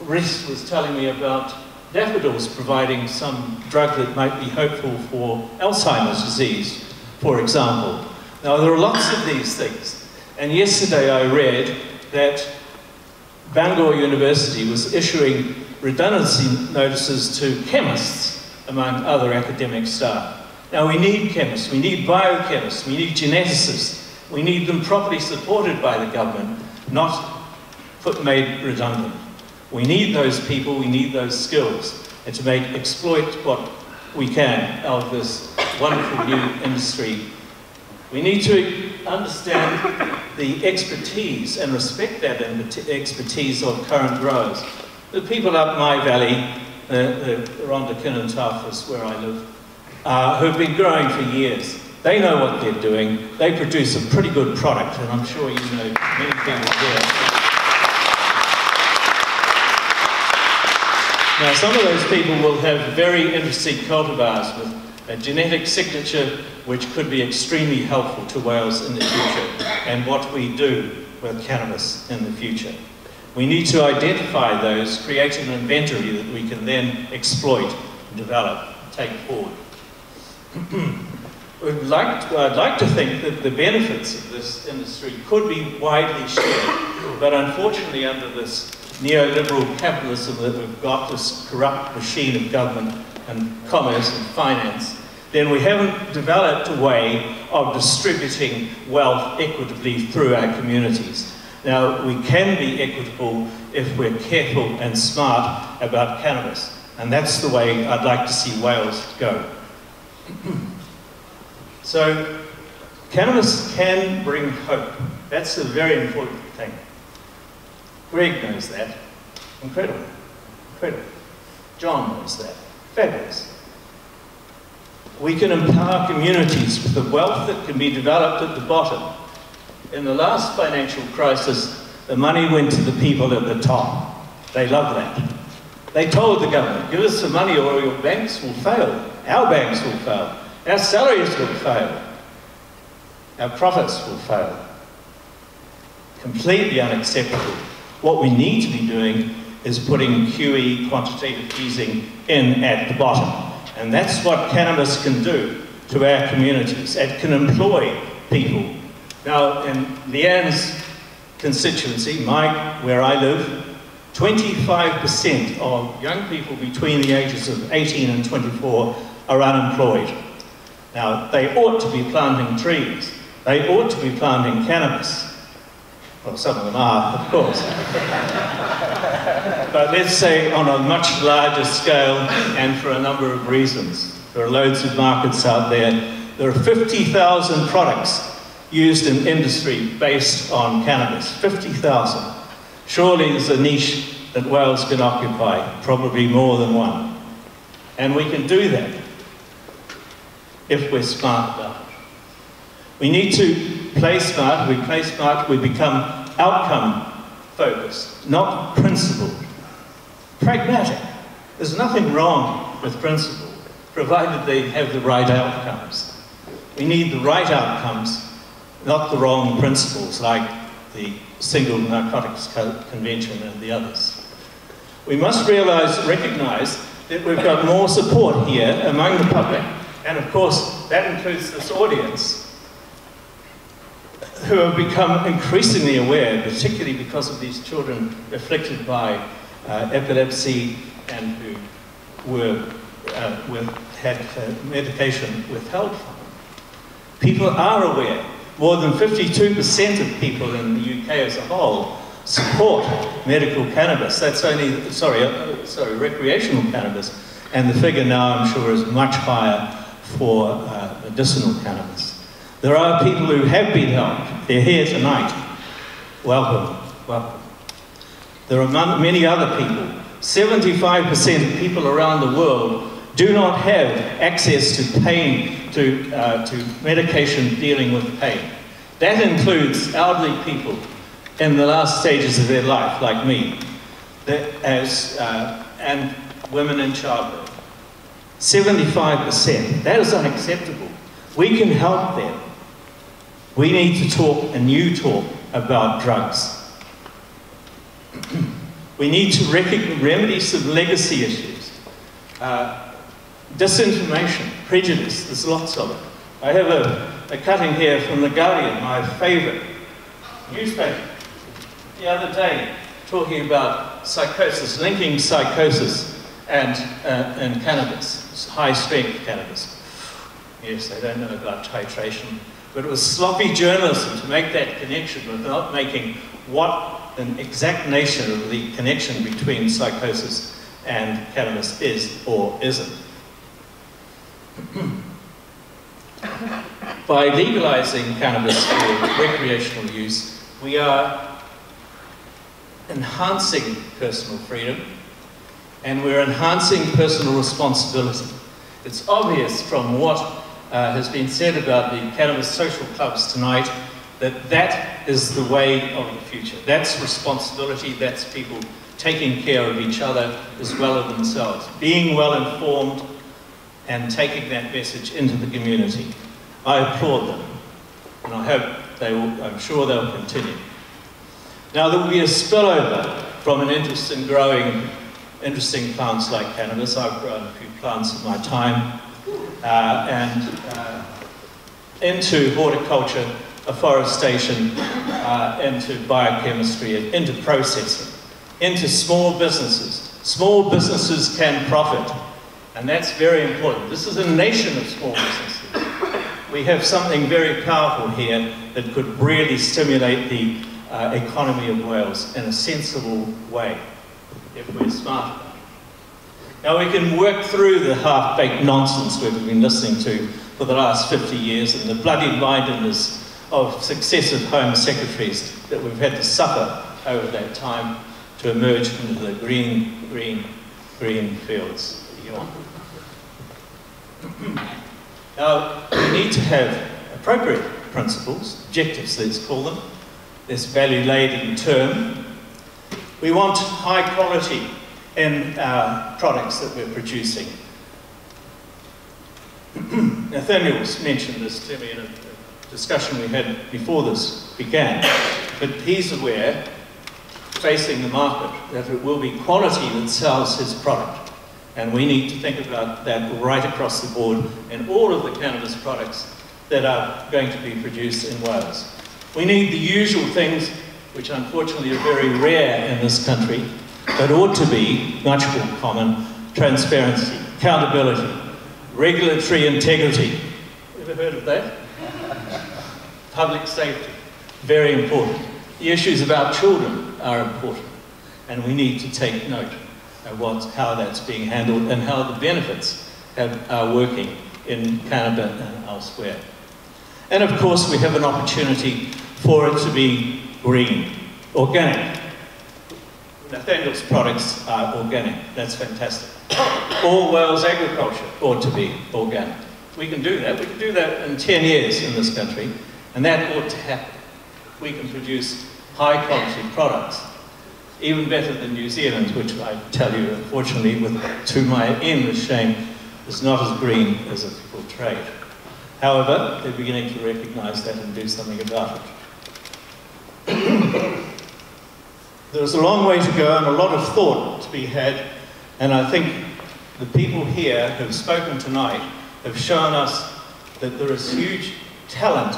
Rhys was telling me about daffodils providing some drug that might be hopeful for Alzheimer's disease, for example. Now, there are lots of these things. And yesterday I read that Bangor University was issuing redundancy notices to chemists, among other academic staff. Now, we need chemists, we need biochemists, we need geneticists. We need them properly supported by the government, not made redundant. We need those people, we need those skills, and to exploit what we can out of this wonderful new industry. We need to understand the expertise and respect that expertise of current growers. The people up my valley, the Rhondda is where I live, who've been growing for years. They know what they're doing. They produce a pretty good product, and I'm sure you know many people here. Now, some of those people will have very interesting cultivars with a genetic signature which could be extremely helpful to Wales in the future, and what we do with cannabis in the future. We need to identify those, create an inventory that we can then exploit, develop, take forward. I'd like to think that the benefits of this industry could be widely shared, but unfortunately under this neoliberal capitalism that we've got, this corrupt machine of government and commerce and finance, then we haven't developed a way of distributing wealth equitably through our communities. Now, we can be equitable if we're careful and smart about cannabis, and that's the way I'd like to see Wales go. So, cannabis can bring hope. That's a very important thing. Greg knows that. Incredible. Incredible. John knows that. Fabulous. We can empower communities with the wealth that can be developed at the bottom. In the last financial crisis, the money went to the people at the top. They love that. They told the government, give us some money or your banks will fail. Our banks will fail. Our salaries will fail. Our profits will fail. Completely unacceptable. What we need to be doing is putting QE, quantitative easing, in at the bottom. And that's what cannabis can do to our communities. It can employ people. Now, in Leanne's constituency, where I live, 25% of young people between the ages of 18 and 24 are unemployed. Now, they ought to be planting trees. They ought to be planting cannabis. Well, some of them are, of course. But let's say on a much larger scale and for a number of reasons. There are loads of markets out there. There are 50,000 products used in industry based on cannabis. 50,000. Surely there's a niche that Wales can occupy, probably more than one. And we can do that if we're smart about it. We need to play smart. We play smart, we become outcome focused, not principled. Pragmatic. There's nothing wrong with principle, provided they have the right outcomes. We need the right outcomes, not the wrong principles like the Single Narcotics Convention and the others. We must recognize that we've got more support here among the public, and of course that includes this audience, who have become increasingly aware, particularly because of these children afflicted by epilepsy and who had medication withheld from them. People are aware. More than 52% of people in the UK as a whole support medical cannabis. That's only, recreational cannabis. And the figure now, I'm sure, is much higher for medicinal cannabis. There are people who have been helped. They're here tonight. Welcome, welcome. There are many other people. 75% of people around the world do not have access to pain, to medication dealing with pain. That includes elderly people in the last stages of their life, like me, and women in childbirth. 75%. That is unacceptable. We can help them. We need to talk, and you talk, about drugs. We need to remedy some legacy issues. Disinformation, prejudice, there's lots of it. I have a cutting here from The Guardian, my favourite newspaper, the other day, talking about psychosis, linking psychosis and cannabis, high-strength cannabis. Yes, they don't know about titration, but it was sloppy journalism to make that connection without making what an exact nature of the connection between psychosis and cannabis is or isn't. By legalizing cannabis for recreational use, we are enhancing personal freedom and we're enhancing personal responsibility. It's obvious from what has been said about the Cannabis Social Clubs tonight that that is the way of the future. That's responsibility, that's people taking care of each other as well as themselves, being well informed and taking that message into the community. I applaud them, and I hope they will, I'm sure they'll continue. Now there will be a spillover from an interest in growing interesting plants like cannabis. I've grown a few plants in my time, into horticulture, afforestation, into biochemistry, into processing, into small businesses. Small businesses can profit, and that's very important. This is a nation of small businesses. We have something very powerful here that could really stimulate the economy of Wales in a sensible way, if we're smart about it. Now we can work through the half-baked nonsense we've been listening to for the last 50 years and the bloody-mindedness of successive Home Secretaries that we've had to suffer over that time to emerge into the green fields. Now, we need to have appropriate principles, objectives, let's call them. This value-laden term. We want high quality in our products that we're producing. Nathaniel's mentioned this to me in a discussion we had before this began, but he's aware, facing the market, that it will be quality that sells his product. And we need to think about that right across the board in all of the cannabis products that are going to be produced in Wales. We need the usual things, which unfortunately are very rare in this country, but ought to be much more common: transparency, accountability, regulatory integrity. Ever heard of that? Public safety, very important. The issues about children are important, and we need to take note of how that's being handled and how the benefits are working in Canada and elsewhere. And of course, we have an opportunity for it to be green, organic. Nathaniel's products are organic. That's fantastic. All Wales agriculture ought to be organic. We can do that. We can do that in 10 years in this country, and that ought to happen. We can produce high-quality products, even better than New Zealand, which I tell you, unfortunately, to my endless shame, is not as green as it's portrayed. However, they're beginning to recognise that and do something about it. There's a long way to go and a lot of thought to be had, and I think the people here who have spoken tonight have shown us that there is huge talent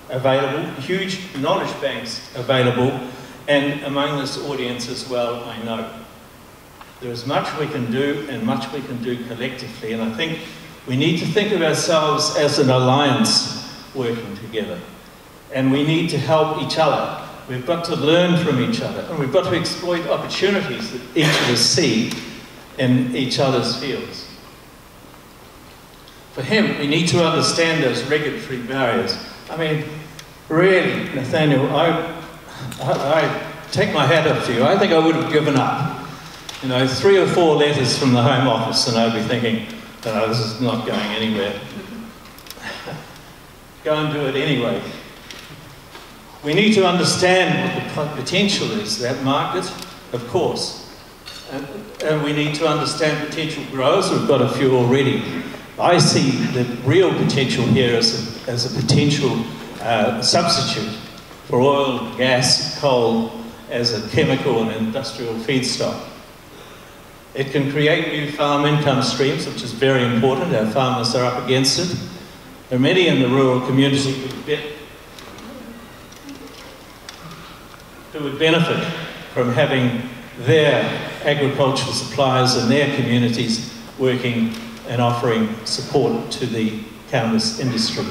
available, huge knowledge banks available, and among this audience as well, I know. There is much we can do and much we can do collectively, and I think we need to think of ourselves as an alliance working together. And we need to help each other. We've got to learn from each other, and we've got to exploit opportunities that each of us see in each other's fields. For hemp, we need to understand those regulatory barriers. I mean, really, Nathaniel, I take my hat off to you. I think I would have given up. You know, 3 or 4 letters from the Home Office, and I'd be thinking, No, this is not going anywhere. Go and do it anyway. We need to understand what the potential is, that market, of course. And we need to understand potential growers. We've got a few already. I see the real potential here as a potential substitute for oil, gas, coal as a chemical and industrial feedstock. It can create new farm income streams, which is very important. Our farmers are up against it. There are many in the rural community who would benefit from having their agricultural suppliers and their communities working and offering support to the cannabis industry.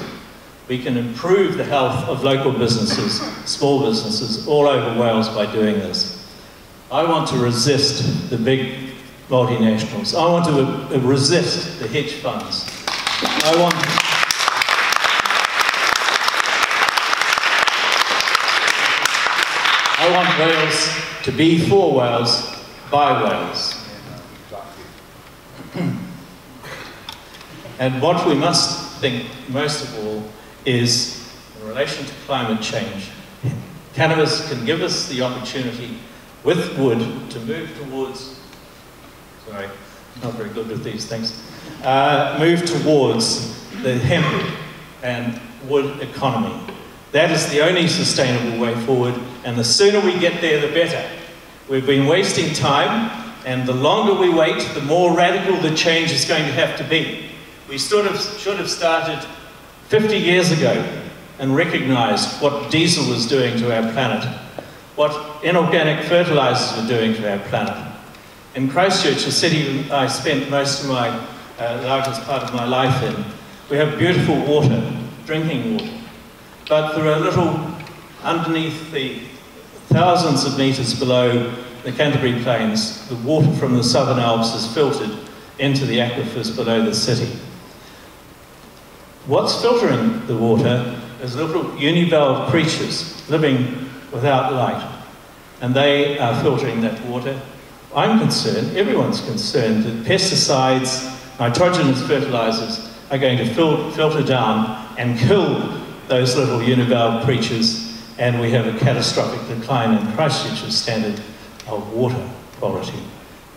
We can improve the health of local businesses, small businesses all over Wales by doing this. I want to resist the big multinationals. I want to resist the hedge funds. I want Wales to be for Wales, by Wales. And what we must think most of all is in relation to climate change. Cannabis can give us the opportunity with wood to move towards, sorry, not very good with these things, move towards the hemp and wood economy. That is the only sustainable way forward, and the sooner we get there, the better. We've been wasting time, and the longer we wait, the more radical the change is going to have to be. We should have started 50 years ago and recognised what diesel was doing to our planet, what inorganic fertilisers were doing to our planet. In Christchurch, a city I spent most of my largest part of my life in, we have beautiful water, drinking water. But there are little, underneath the thousands of metres below the Canterbury Plains, the water from the Southern Alps is filtered into the aquifers below the city. What's filtering the water is little univalve creatures living without light, and they are filtering that water. I'm concerned, everyone's concerned, that pesticides, nitrogenous fertilisers are going to filter down and kill those little univalve creatures, and we have a catastrophic decline in Christchurch's standard of water quality.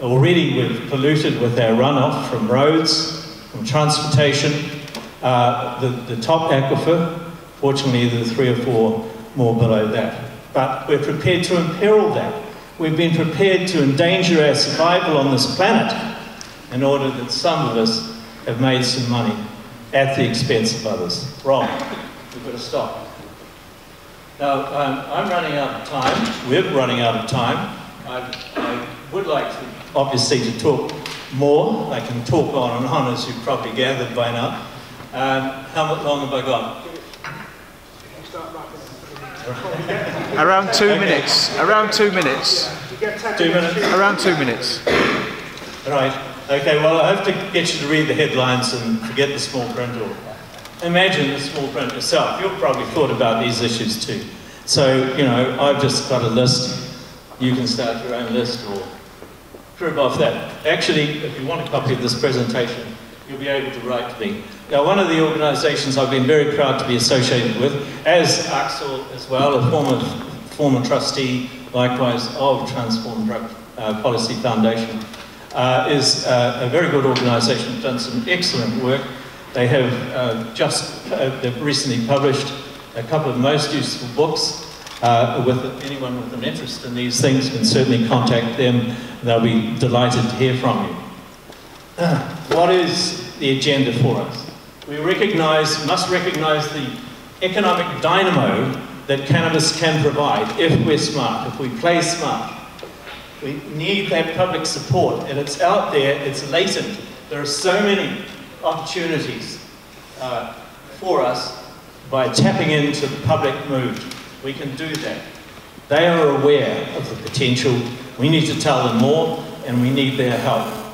Already we've polluted with our runoff from roads, from transportation, the top aquifer. Fortunately, there are 3 or 4 more below that. But we're prepared to imperil that. We've been prepared to endanger our survival on this planet in order that some of us have made some money at the expense of others. Wrong. We've got to stop. Now, I'm running out of time. We're running out of time. I would like to, obviously, to talk more. I can talk on and on, as you've probably gathered by now. How long have I got? Around 2 minutes. Around 2 minutes. 2 minutes? Around 2 minutes. Right. Okay, well, I have to get you to read the headlines and forget the small print, or imagine the small print yourself. You've probably thought about these issues too. So, you know, I've just got a list. You can start your own list or crib off that. Actually, if you want a copy of this presentation, you'll be able to write to me. Now, one of the organisations I've been very proud to be associated with, as Axel as well, a former trustee, likewise, of Transform Drug Policy Foundation, is a very good organisation. They've done some excellent work. They have they've recently published a couple of most useful books. Anyone with an interest in these things can certainly contact them. They'll be delighted to hear from you. What is the agenda for us? We must recognise the economic dynamo that cannabis can provide if we're smart, if we play smart. We need that public support, and it's out there, it's latent. There are so many opportunities for us by tapping into the public mood. We can do that. They are aware of the potential. We need to tell them more, and we need their help.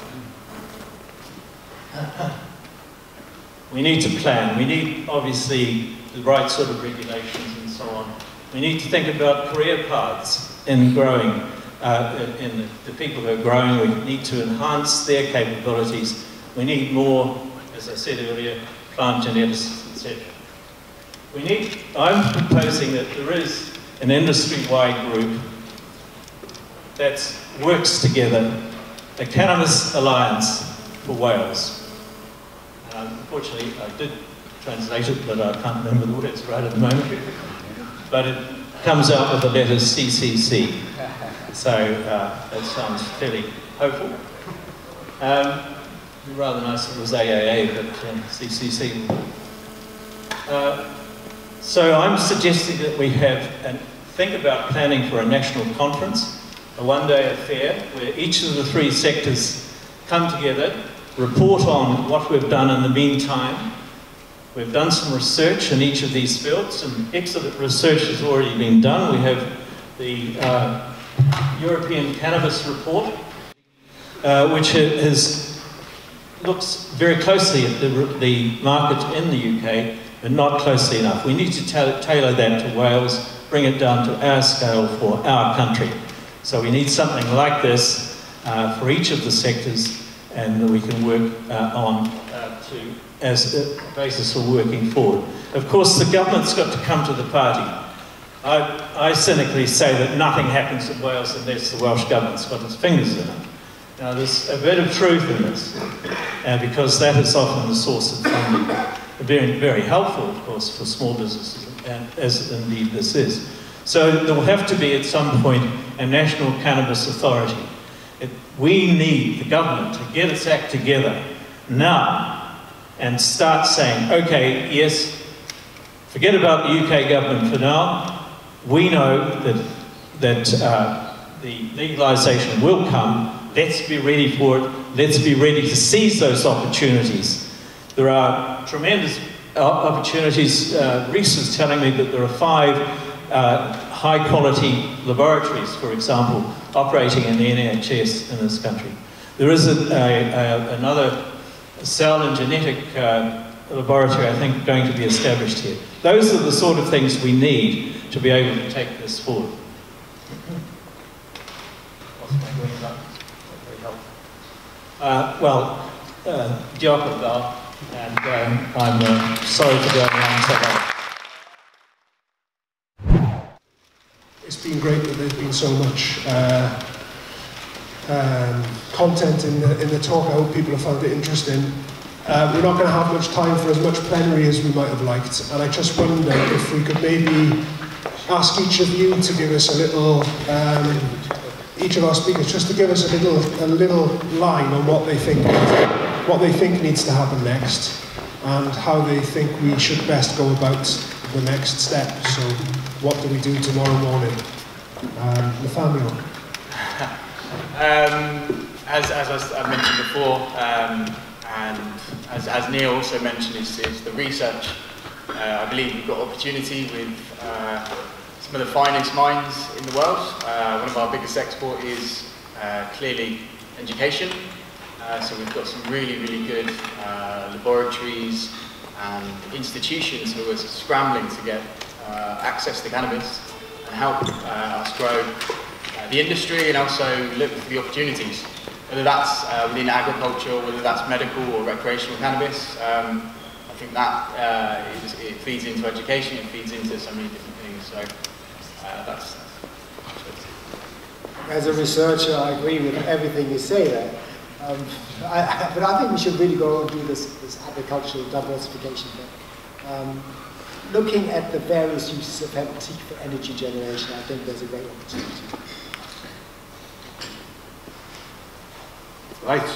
We need to plan. We need, obviously, the right sort of regulations and so on. We need to think about career paths in growing, in the people who are growing. We need to enhance their capabilities We need more, as I said earlier, plant geneticists, etc. I'm proposing that there is an industry-wide group that works together, a Cannabis Alliance for Wales. Unfortunately, I did translate it, but I can't remember the words right at the moment. But it comes out with the letters CCC. So that sounds fairly hopeful. It'd be rather nice if it was AAA, but CCC. So I'm suggesting that we think about planning for a national conference, a one-day affair, where each of the three sectors come together, report on what we've done in the meantime. We've done some research in each of these fields, and excellent research has already been done. We have the European Cannabis Report, which looks very closely at the market in the UK, but not closely enough. We need to tailor that to Wales, bring it down to our scale for our country. So we need something like this for each of the sectors, and we can work on as a basis for working forward. Of course, the government's got to come to the party. I cynically say that nothing happens in Wales unless the Welsh government's got its fingers in it. Now, there's a bit of truth in this, because that is often the source of funding. Very, very helpful, of course, for small businesses, and as indeed this is. So there will have to be, at some point, a national cannabis authority. We need the government to get its act together now and start saying, okay, yes, forget about the UK government for now. We know that the legalisation will come. Let's be ready for it. Let's be ready to seize those opportunities. There are tremendous opportunities. Reese was telling me that there are 5 high-quality laboratories, for example, operating in the NHS in this country. There is another cell and genetic laboratory, I think, going to be established here. Those are the sort of things we need to be able to take this forward. Well, Diolch, and I'm sorry for going on so long. It's been great that there's been so much content in the talk. I hope people have found it interesting. We're not going to have much time for as much plenary as we might have liked, and I just wonder if we could maybe ask each of you to give us a little, each of our speakers, just to give us a little line on what they think needs to happen next, and how they think we should best go about the next step. So, what do we do tomorrow morning? Nathaniel. As I mentioned before, and as Neil also mentioned, is the research. I believe we've got opportunity with some of the finest minds in the world. One of our biggest exports is clearly education. So we've got some really, really good laboratories and institutions who are scrambling to get access to cannabis and help us grow the industry, and also look for the opportunities, whether that's within agriculture, whether that's medical or recreational cannabis. I think that it feeds into education, it feeds into so many different things. So that's As a researcher, I agree with everything you say there. But I think we should really go and do this agricultural diversification thing. Looking at the various uses of hemp for energy generation, I think there's a great opportunity. Right.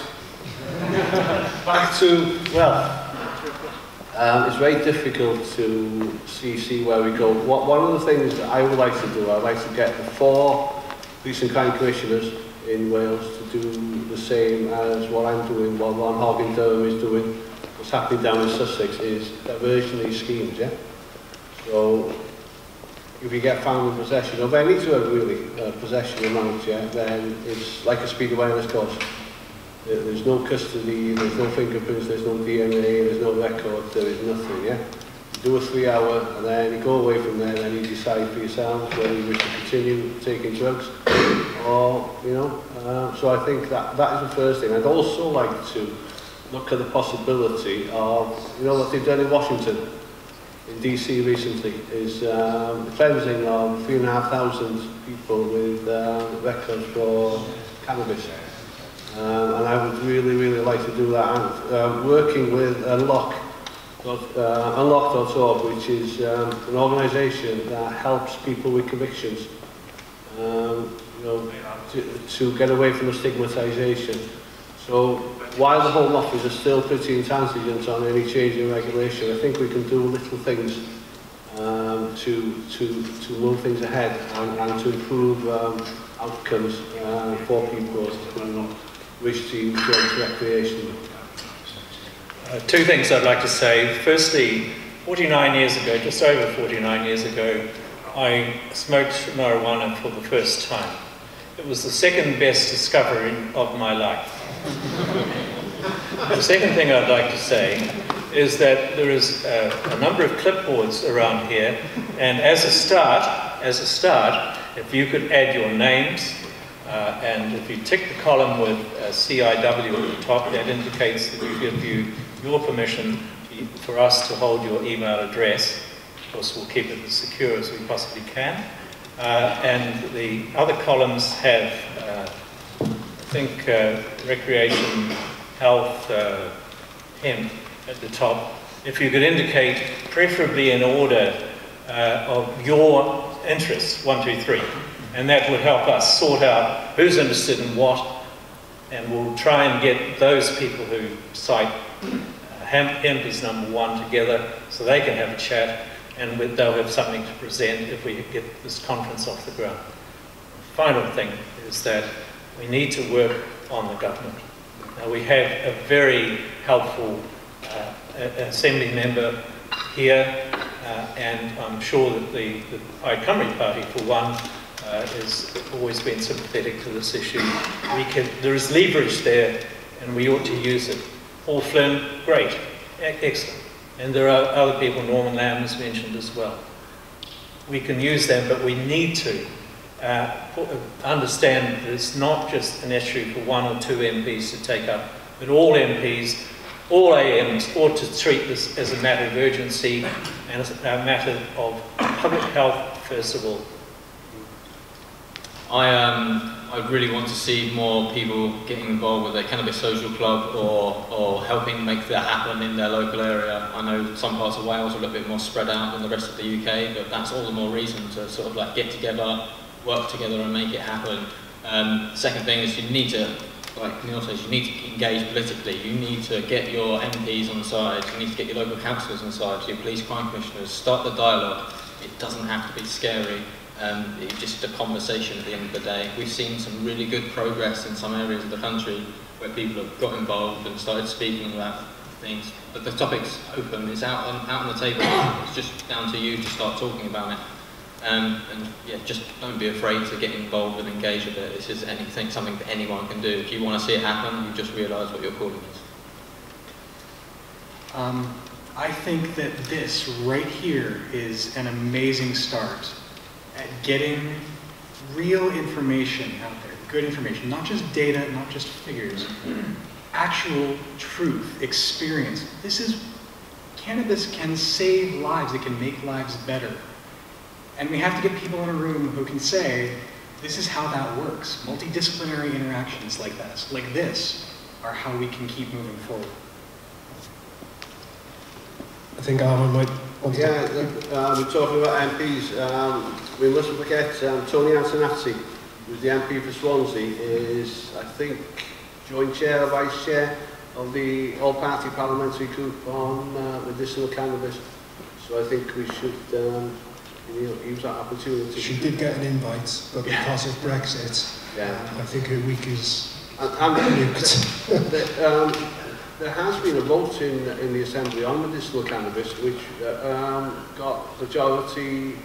Back to, well, it's very difficult to see where we go. One of the things that I would like to do, I'd like to get the 4 recent kind commissioners in Wales to do the same as what I'm doing, what Ron Hogg in Durham is doing. What's happening down in Sussex is diversionary schemes, yeah? So, if you get found in possession of any sort of really possession amount, yeah, then it's like a speed awareness course. There's no custody, there's no fingerprints, there's no DNA, there's no record, there is nothing, yeah? You do a 3-hour, and then you go away from there, and then you decide for yourselves whether you wish to continue taking drugs, or, you know, so I think that is the first thing. I'd also like to look at the possibility of, you know what they've done in Washington, in DC recently, is the cleansing of 3,500 people with records for cannabis. And I would really, really like to do that. And working with Unlock.org, which is an organisation that helps people with convictions, you know, to get away from the stigmatisation. So while the Home Office is still pretty intransigent on any change in regulation, I think we can do little things to move things ahead and to improve outcomes for people who wish to use drugs recreationally. Two things I'd like to say. Firstly, 49 years ago, just over 49 years ago, I smoked marijuana for the first time. It was the second best discovery of my life. The second thing I'd like to say is that there is a number of clipboards around here, and as a start, if you could add your names, and if you tick the column with CIW at the top, that indicates that we give you your permission for us to hold your email address. Of course, we'll keep it as secure as we possibly can. And the other columns have, I think, recreation, health, hemp at the top. If you could indicate, preferably in order of your interests, 1, 2, 3. And that would help us sort out who's interested in what, and we'll try and get those people who cite hemp is number 1 together, so they can have a chat, and they'll have something to present if we get this conference off the ground. The final thing is that we need to work on the government. Now, we have a very helpful Assembly member here, and I'm sure that the Plaid Cymru Party, for one, has always been sympathetic to this issue. There is leverage there, and we ought to use it. Paul Flynn, great, excellent. And there are other people, Norman Lamb has mentioned as well. We can use them, but we need to understand that it's not just an issue for 1 or 2 MPs to take up, but all MPs, all AMs ought to treat this as a matter of urgency and as a matter of public health, first of all. I really want to see more people getting involved with their Cannabis Social Club or helping make that happen in their local area. I know some parts of Wales are a little bit more spread out than the rest of the UK, but that's all the more reason to sort of like get together, work together and make it happen. Second thing is you need to, like Neil says, you need to engage politically. You need to get your MPs on side, you need to get your local councillors on side, your police crime commissioners, start the dialogue. It doesn't have to be scary. It's just a conversation at the end of the day. We've seen some really good progress in some areas of the country where people have got involved and started speaking about things. But the topic's open, it's out on the table. It's just down to you to start talking about it. And yeah, just don't be afraid to get involved and engage with it. This is something that anyone can do. If you want to see it happen, you just realise what your calling is. I think that this right here is an amazing start at getting real information out there, good information, not just data, not just figures, actual truth, experience. Cannabis can save lives, it can make lives better. And we have to get people in a room who can say, this is how that works. Multidisciplinary interactions like this are how we can keep moving forward. I think Arfon might want to... Yeah, we're talking about MPs. We mustn't forget Tony Antonazzi, who's the MP for Swansea, is, I think, joint chair or vice chair of the all-party parliamentary group on medicinal cannabis. So I think we should use that opportunity. She did get an invite, but because of Brexit, I think her week is nuked. There has been a vote in the Assembly on medicinal cannabis, which got a majority.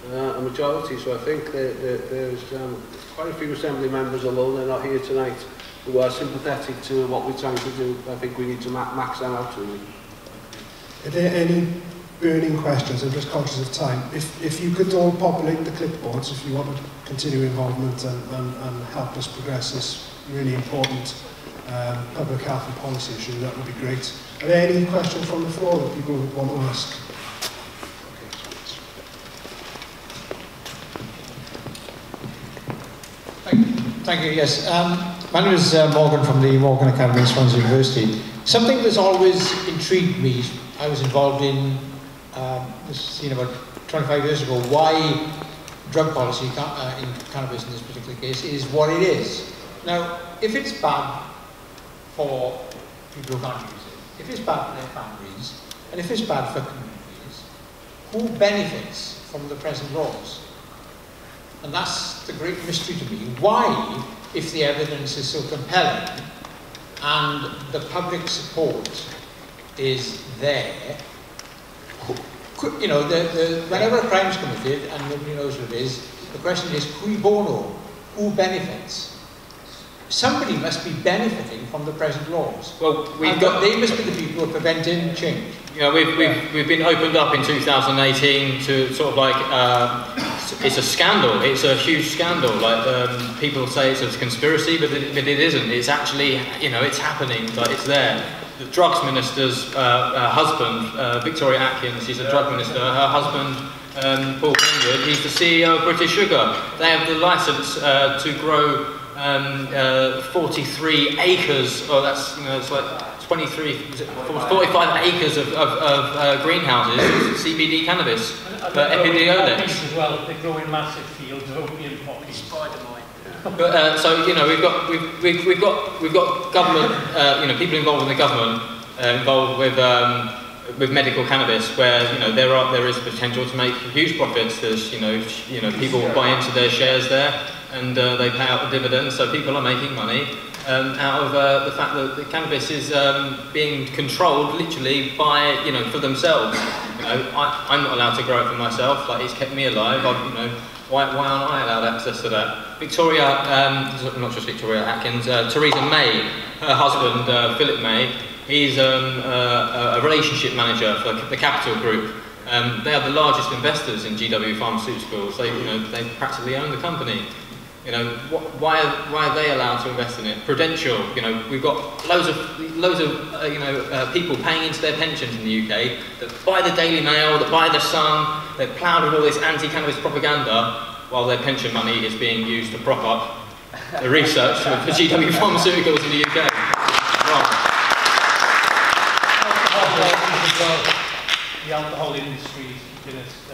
So I think there's quite a few Assembly members, although they're not here tonight, who are sympathetic to what we're trying to do. I think we need to max them out, really. Are there any burning questions. I'm just conscious of time. If you could all populate the clipboards, if you want to continue involvement and help us progress this really important public health and policy issue, that would be great. Are there any questions from the floor that people would want to ask? Thank you, yes. My name is Morgan from the Morgan Academy at Swansea University. Something that's always intrigued me, I was involved in this scene about 25 years ago, why drug policy in cannabis in this particular case is what it is. Now, if it's bad for people who can't use it, if it's bad for their families, and if it's bad for communities, who benefits from the present laws? And that's the great mystery to me. Why, if the evidence is so compelling and the public support is there, you know, whenever a crime is committed and nobody knows what it is, the question is, cui bono? Who benefits? Somebody must be benefiting from the present laws. Well, they must be the people who are preventing change. You know, we've been opened up in 2018 to sort of like, it's a scandal. It's a huge scandal. Like people say it's a conspiracy, but it isn't. It's actually, you know, it's happening. Like it's there. The drugs minister's husband, Victoria Atkins, she's a drug minister. Her husband, Paul Greenwood, he's the CEO of British Sugar. They have the license to grow 43 acres. Oh, that's, you know, it's like 45 acres of greenhouses, CBD cannabis, for epidiolex. As well, they grow in massive fields, opium poppies. But, so you know we've got government, you know, people involved in the government involved with medical cannabis, where you know there is potential to make huge profits. There's you know people buy into their shares there and they pay out the dividends, so people are making money out of the fact that the cannabis is being controlled literally by for themselves. You know, I'm not allowed to grow it for myself. Like it's kept me alive. You know. Why aren't I allowed access to that? Victoria, not just Victoria Atkins, Theresa May, her husband Philip May, he's a relationship manager for the Capital Group. They are the largest investors in GW Pharmaceuticals. They practically own the company. You know, why are they allowed to invest in it? Prudential, we've got loads of people paying into their pensions in the UK that buy the Daily Mail, that buy the Sun, they're ploughed with all this anti-cannabis propaganda, while their pension money is being used to prop up the research for GW Pharmaceuticals in the UK. The alcohol industry.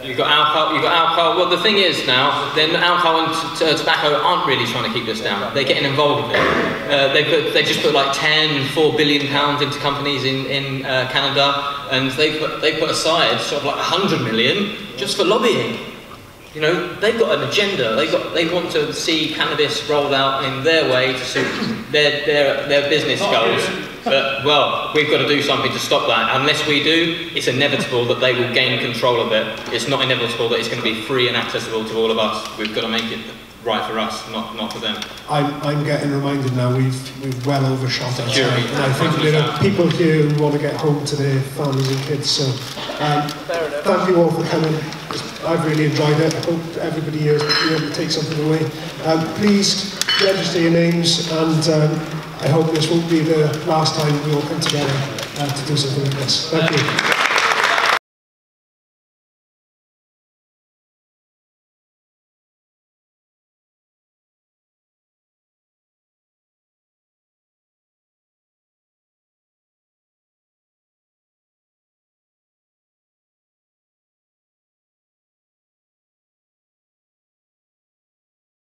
You've got alcohol. Well, the thing is now, then alcohol and tobacco aren't really trying to keep this down. They're getting involved with it. They just put like £4 billion into companies in Canada, and they put aside sort of like 100 million just for lobbying. You know, they've got an agenda. They want to see cannabis rolled out in their way to suit their business goals. But, well, we've got to do something to stop that. Unless we do, it's inevitable that they will gain control of it. It's not inevitable that it's going to be free and accessible to all of us. We've got to make it right for us, not for them. I'm getting reminded now we've well overshot our time, and I think there are people here who want to get home to their families and kids. So thank you all for coming. I've really enjoyed it. I hope everybody here is able to take something away. Please register your names, and I hope this won't be the last time we all come together to do something like this. Thank you.